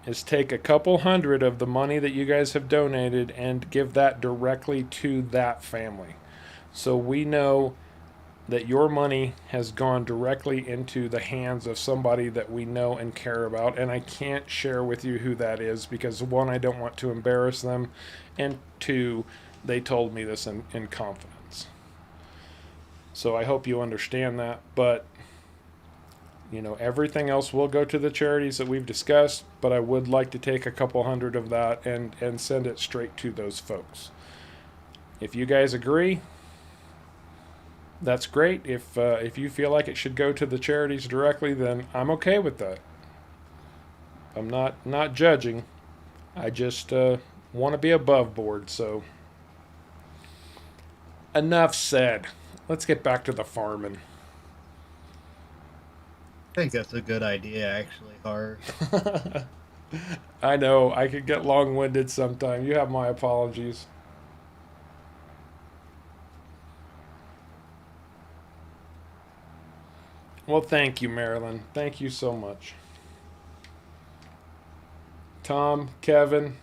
is take a couple hundred of the money that you guys have donated and give that directly to that family. So we know that your money has gone directly into the hands of somebody that we know and care about. And I can't share with you who that is because, one, I don't want to embarrass them, and two, They told me this in confidence. So I hope you understand that. But, you know, everything else will go to the charities that we've discussed, but I would like to take a couple hundred of that and send it straight to those folks. If you guys agree, that's great. If you feel like it should go to the charities directly, then I'm okay with that. I'm not judging. I just want to be above board. So enough said. Let's get back to the farming. I think that's a good idea, actually, Hart. I know I could get long-winded sometime. You have my apologies. Well, thank you, Marilyn. Thank you so much. Tom, Kevin.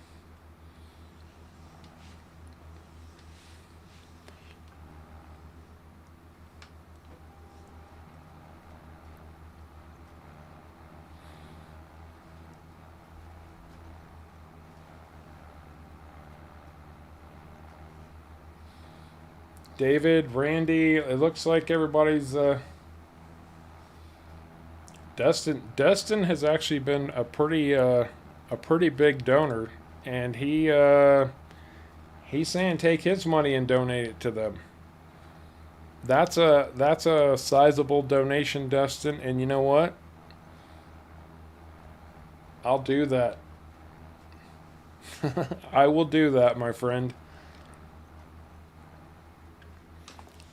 David, Randy, it looks like everybody's Dustin has actually been a pretty big donor, and he's saying take his money and donate it to them. That's a sizable donation, Dustin, and you know what? I'll do that. I will do that, my friend.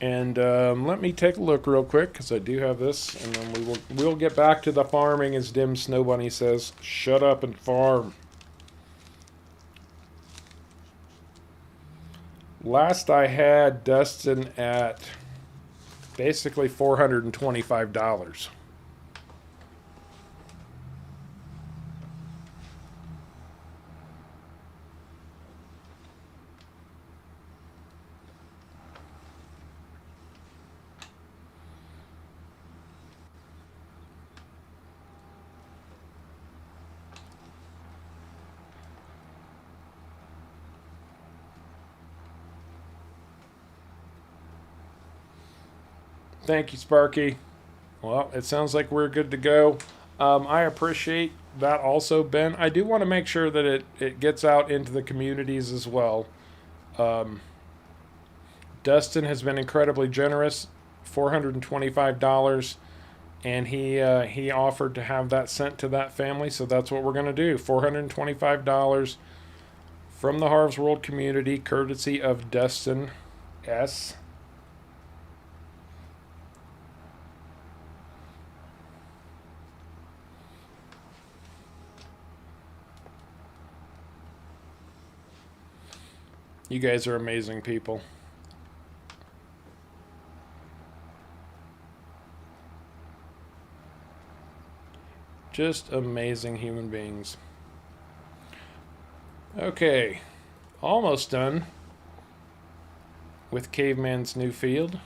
And let me take a look real quick, because I do have this, and then we'll get back to the farming, as Dim Snow Bunny says. Shut up and farm. Last I had Dustin at basically $425. Thank you, Sparky. Well, it sounds like we're good to go. I appreciate that also, Ben. I do want to make sure that it gets out into the communities as well. Dustin has been incredibly generous, $425, and he offered to have that sent to that family, so that's what we're going to do. $425 from the Harv's World community, courtesy of Dustin S. You guys are amazing people. Just amazing human beings. Okay, almost done with Caveman's new field.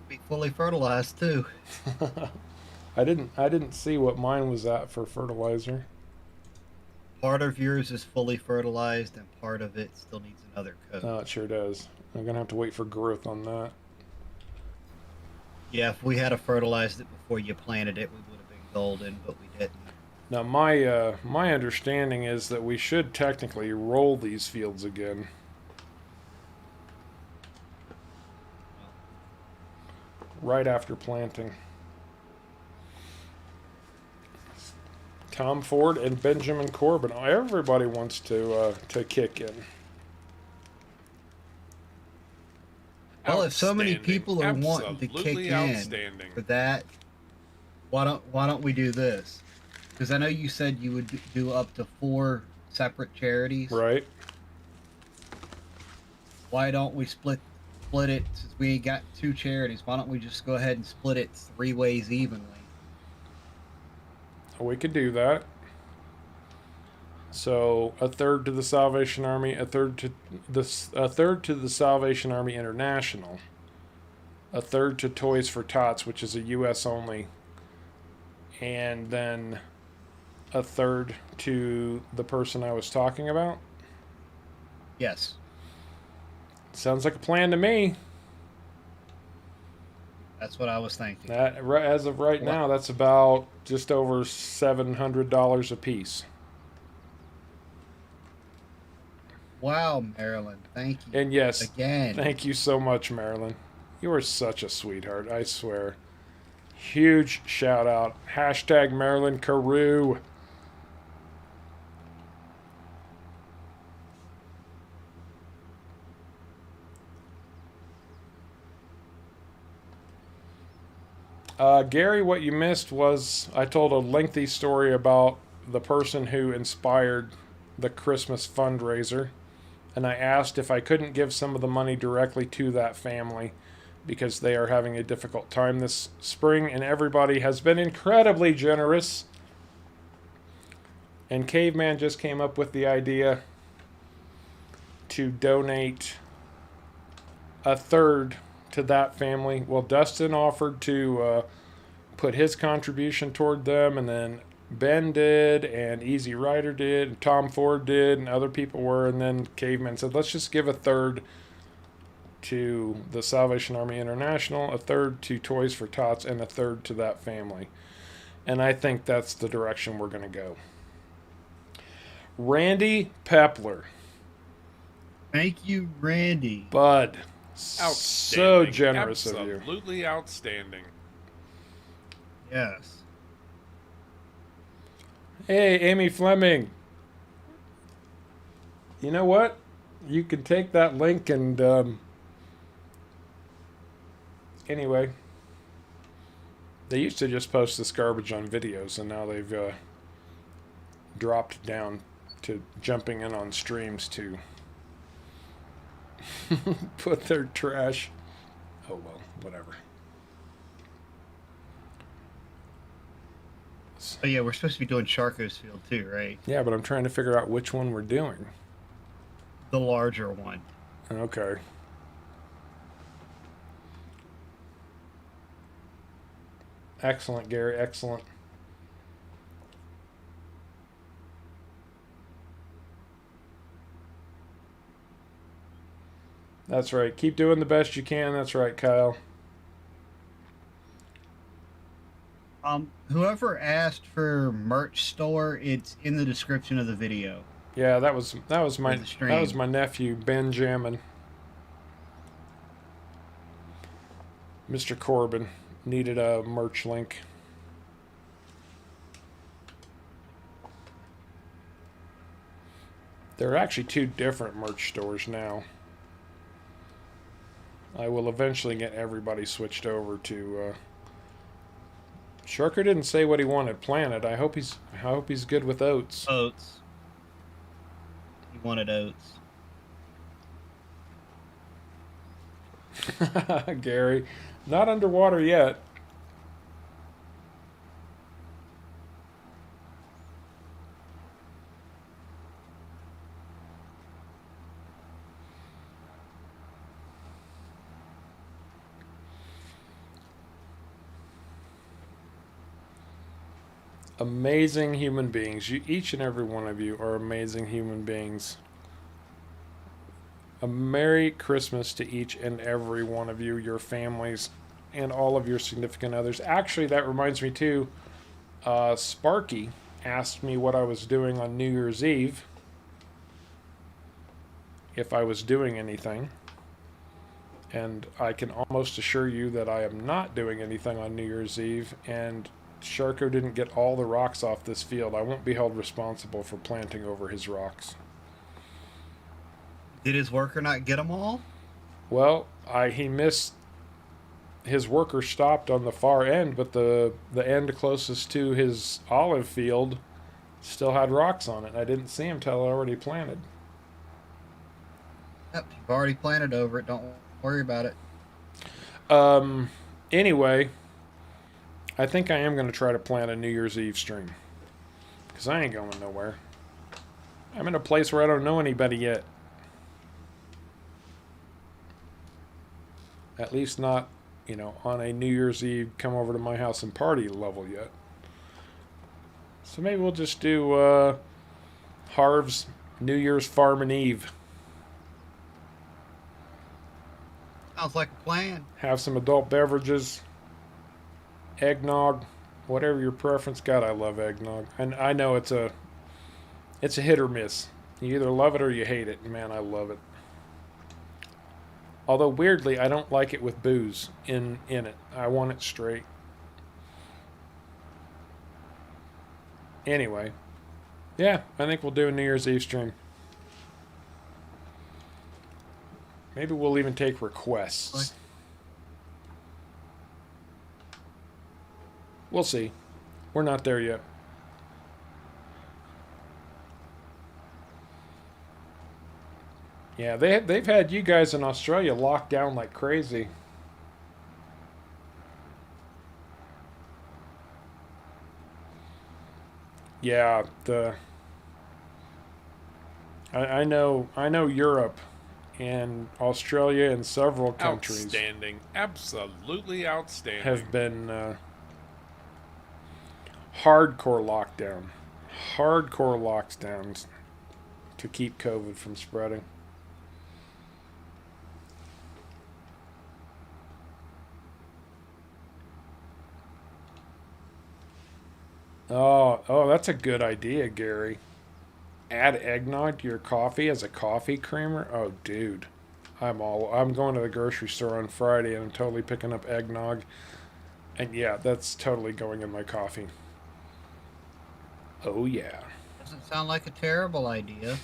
Be fully fertilized too. I didn't see what mine was at for fertilizer. Part of yours is fully fertilized, and part of it still needs another coat. Oh, it sure does. I'm gonna have to wait for growth on that. Yeah, if we had fertilized it before you planted it, we would have been golden, but we didn't. Now, my understanding is that we should technically roll these fields again. Right after planting. Tom Ford and Benjamin Corbin. Everybody wants to kick in. Well, if so many people are wanting to kick in for that, why don't we do this? Because I know you said you would do up to 4 separate charities. Right. Why don't we split it, since we ain't got 2 charities? Why don't we just go ahead and split it 3 ways evenly? We could do that. So a third to the Salvation Army, a third to the Salvation Army International, a third to Toys for Tots, which is a U.S. only, and then a third to the person I was talking about? Yes. Sounds like a plan to me. That's what I was thinking. That, as of right now, that's about just over $700 a piece. Wow, Marilyn. Thank you. And yes, Again. thank you so much, Marilyn. You are such a sweetheart, I swear. Huge shout out. Hashtag Marilyn Carew. Gary, what you missed was I told a lengthy story about the person who inspired the Christmas fundraiser, and I asked if I couldn't give some of the money directly to that family because they are having a difficult time this spring, and everybody has been incredibly generous. And Caveman just came up with the idea to donate a third to that family. Well, Dustin offered to put his contribution toward them, and then Ben did, and Easy Rider did, and Tom Ford did, and other people were, and then Caveman said, let's just give a third to the Salvation Army International, a third to Toys for Tots, and a third to that family. And I think that's the direction we're going to go. Randy Pepler. Thank you, Randy. Bud. Outstanding. So generous of you. Absolutely outstanding. Yes. Hey, Amy Fleming. You know what? You can take that link and anyway, they used to just post this garbage on videos, and now they've dropped down to jumping in on streams to put their trash. Oh well, whatever. Oh yeah, we're supposed to be doing Sharko's Field too, right? Yeah, but I'm trying to figure out which one we're doing. The larger one. Okay. Excellent, Gary. Excellent. That's right. Keep doing the best you can. That's right, Kyle. Whoever asked for merch store, it's in the description of the video. Yeah, that was my nephew Benjamin. Mr. Corbin needed a merch link. There are actually two different merch stores now. I will eventually get everybody switched over to Sharker didn't say what he wanted planted. I hope he's good with oats. Oats. He wanted oats. Gary, not underwater yet. Amazing human beings. Each and every one of you are amazing human beings. A Merry Christmas to each and every one of you, your families, and all of your significant others. Actually, that reminds me too, Sparky asked me what I was doing on New Year's Eve, if I was doing anything. And I can almost assure you that I am not doing anything on New Year's Eve, and Sharko didn't get all the rocks off this field. I won't be held responsible for planting over his rocks. Did his worker not get them all? Well, he missed. His worker stopped on the far end, but the end closest to his olive field still had rocks on it. I didn't see him till I already planted. Yep, you've already planted over it. Don't worry about it. Anyway, I think I am going to try to plant a New Year's Eve stream. Because I ain't going nowhere. I'm in a place where I don't know anybody yet. At least not, on a New Year's Eve come over to my house and party level yet. So maybe we'll just do Harv's New Year's Farmin' Eve. Sounds like a plan. Have some adult beverages, eggnog, whatever your preference. God, I love eggnog. And I know it's a hit or miss. You either love it or you hate it. Man, I love it. Although weirdly, I don't like it with booze in it. I want it straight. Anyway, yeah, I think we'll do a New Year's Eve stream. Maybe we'll even take requests. We'll see. We're not there yet. Yeah, they've had you guys in Australia locked down like crazy. Yeah, I know Europe and Australia and several countries Outstanding. Absolutely outstanding. have been hardcore lockdowns to keep COVID from spreading. Oh, that's a good idea, Gary. Add eggnog to your coffee as a coffee creamer. Oh, dude, I'm going to the grocery store on Friday and I'm totally picking up eggnog. And yeah, that's totally going in my coffee. Oh yeah. Doesn't sound like a terrible idea.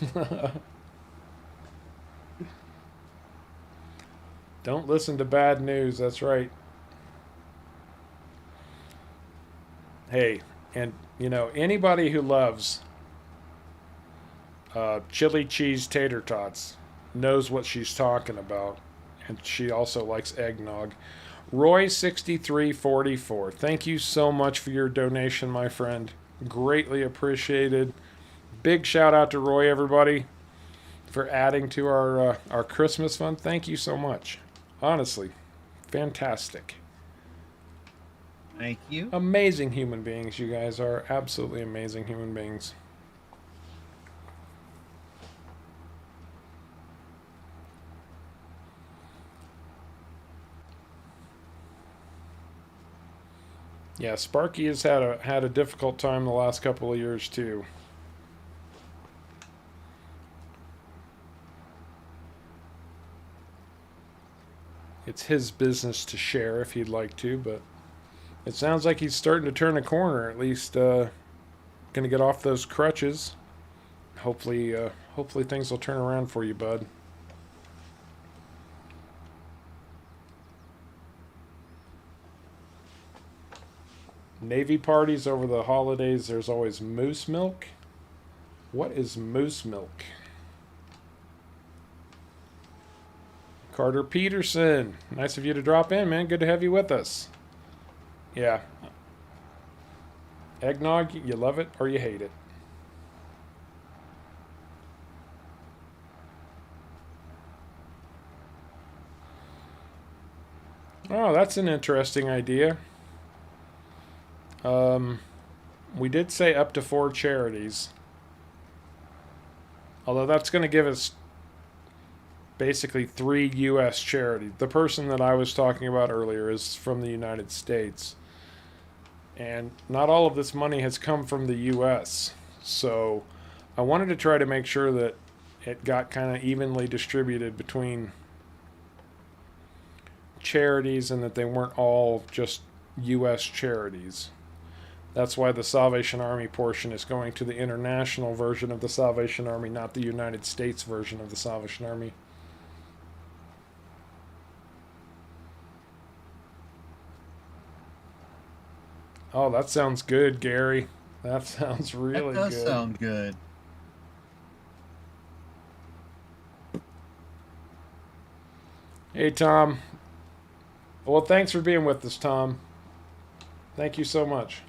Don't listen to bad news. That's right. Hey, and you know, anybody who loves chili cheese tater tots knows what she's talking about, and she also likes eggnog. Roy6344, thank you so much for your donation, my friend. Greatly appreciated. Big shout out to Roy, everybody, for adding to our Christmas fund. Thank you so much. Honestly, fantastic. Thank you. Amazing human beings, you guys are. Absolutely amazing human beings. Yeah, Sparky has had a difficult time the last couple of years too. It's his business to share if he'd like to, but it sounds like he's starting to turn a corner. At least, gonna get off those crutches. Hopefully things will turn around for you, bud. Navy parties over the holidays. There's always moose milk. What is moose milk? Carter Peterson, nice of you to drop in, man. Good to have you with us. Yeah. Eggnog, you love it or you hate it. Oh, that's an interesting idea. We did say up to 4 charities. Although that's going to give us basically 3 U.S. charities. The person that I was talking about earlier is from the United States. And not all of this money has come from the U.S. So I wanted to try to make sure that it got kind of evenly distributed between charities and that they weren't all just U.S. charities. That's why the Salvation Army portion is going to the international version of the Salvation Army, not the United States version of the Salvation Army. Oh, that sounds good, Gary. That sounds really good. That does sound good. Hey, Tom. Well, thanks for being with us, Tom. Thank you so much.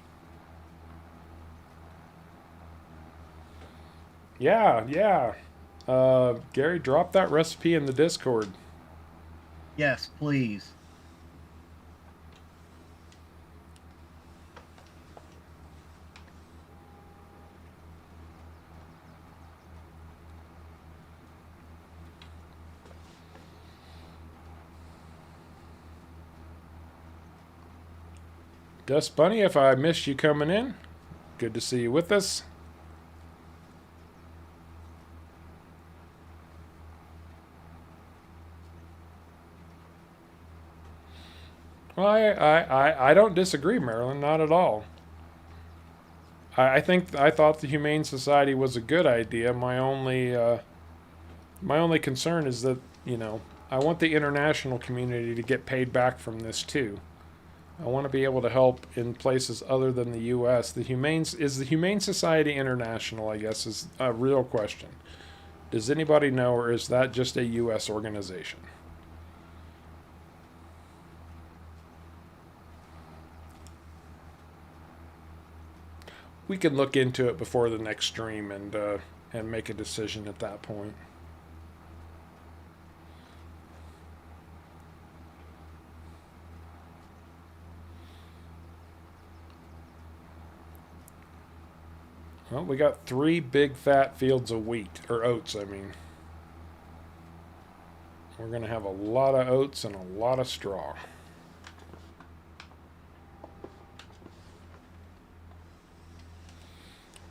Yeah. Gary, drop that recipe in the Discord. Yes, please. Dust Bunny, if I missed you coming in, good to see you with us. Well, I don't disagree, Marilyn, not at all. I thought the Humane Society was a good idea. My only concern is that, I want the international community to get paid back from this too. I want to be able to help in places other than the U.S. Is the Humane Society international, I guess, is a real question. Does anybody know, or is that just a U.S. organization? We can look into it before the next stream and make a decision at that point. Well, we got 3 big fat fields of wheat, or oats, I mean. We're going to have a lot of oats and a lot of straw.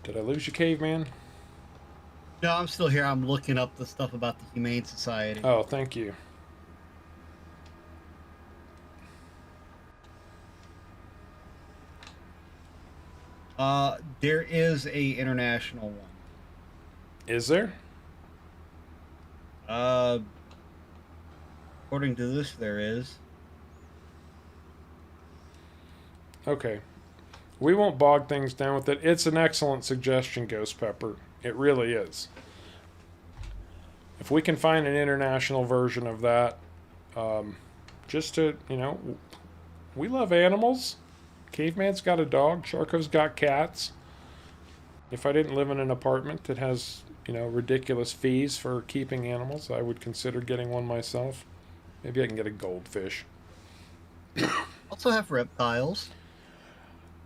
Did I lose you, Caveman? No, I'm still here. I'm looking up the stuff about the Humane Society. Oh, thank you. There is a international one. Is there? According to this, there is. Okay. We won't bog things down with it. It's an excellent suggestion, Ghost Pepper. It really is. If we can find an international version of that, just to, we love animals. Caveman's got a dog. Sharko's got cats. If I didn't live in an apartment that has, ridiculous fees for keeping animals, I would consider getting one myself. Maybe I can get a goldfish. Also have reptiles.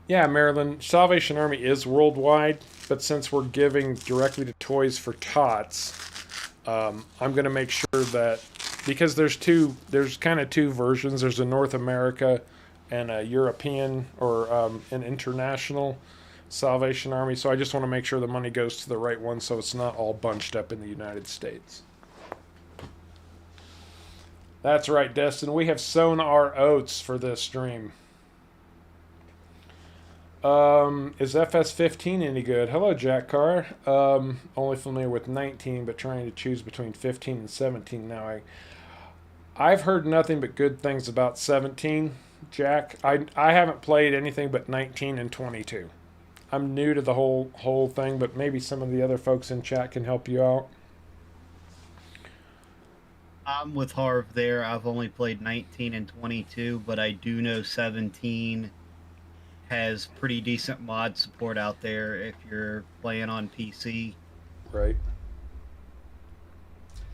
Yeah, Maryland, Salvation Army is worldwide, but since we're giving directly to Toys for Tots, I'm going to make sure that, because there's kind of two versions. There's a North America and a European or an international Salvation Army. So I just want to make sure the money goes to the right one so it's not all bunched up in the United States. That's right, Destin. We have sown our oats for this stream. Is FS15 any good? Hello, Jack Carr. Only familiar with 19, but trying to choose between 15 and 17 now. I've heard nothing but good things about 17, Jack. I haven't played anything but 19 and 22. I'm new to the whole thing, but maybe some of the other folks in chat can help you out. I'm with Harv there. I've only played 19 and 22, but I do know 17 has pretty decent mod support out there if you're playing on PC. Right.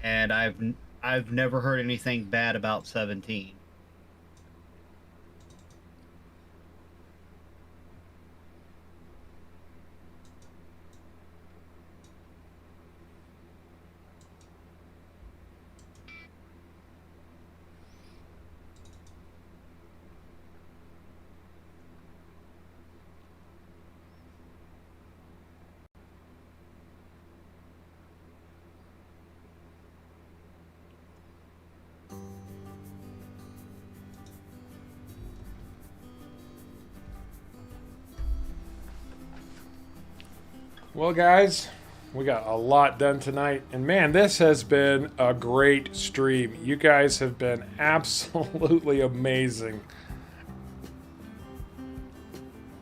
And I've never heard anything bad about 17. Well, guys, we got a lot done tonight. And man, this has been a great stream. You guys have been absolutely amazing.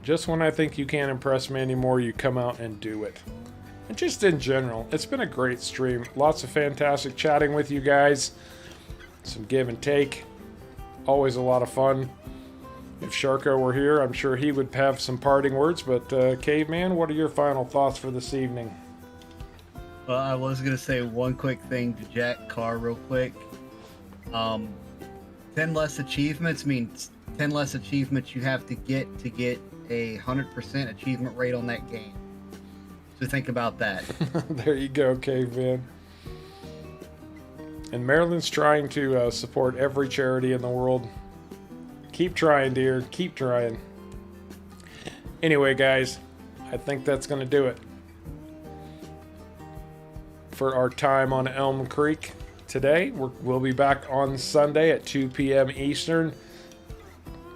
Just when I think you can't impress me anymore, you come out and do it. And just in general, it's been a great stream. Lots of fantastic chatting with you guys. Some give and take. Always a lot of fun. If Sharko were here, I'm sure he would have some parting words. But Caveman, what are your final thoughts for this evening? Well, I was going to say one quick thing to Jack Carr real quick. 10 less achievements means 10 less achievements you have to get a 100% achievement rate on that game. So think about that. There you go, Caveman. And Maryland's trying to support every charity in the world. Keep trying, dear. Keep trying. Anyway, guys, I think that's going to do it for our time on Elm Creek today. We'll be back on Sunday at 2 p.m. Eastern.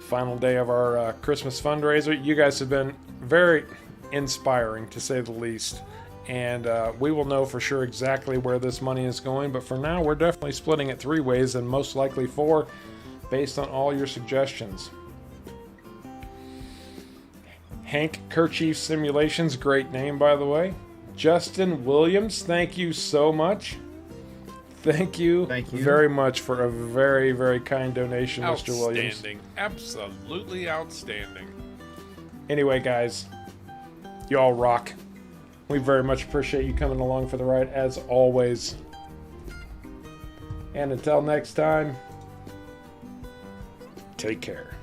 Final day of our Christmas fundraiser. You guys have been very inspiring, to say the least. And we will know for sure exactly where this money is going. But for now, we're definitely splitting it 3 ways and most likely 4 based on all your suggestions. Hank Kerchief Simulations, great name, by the way. Justin Williams, thank you so much. Thank you very much for a very, very kind donation, Mr. Williams. Outstanding. Absolutely outstanding. Anyway, guys, you all rock. We very much appreciate you coming along for the ride, as always. And until next time, take care.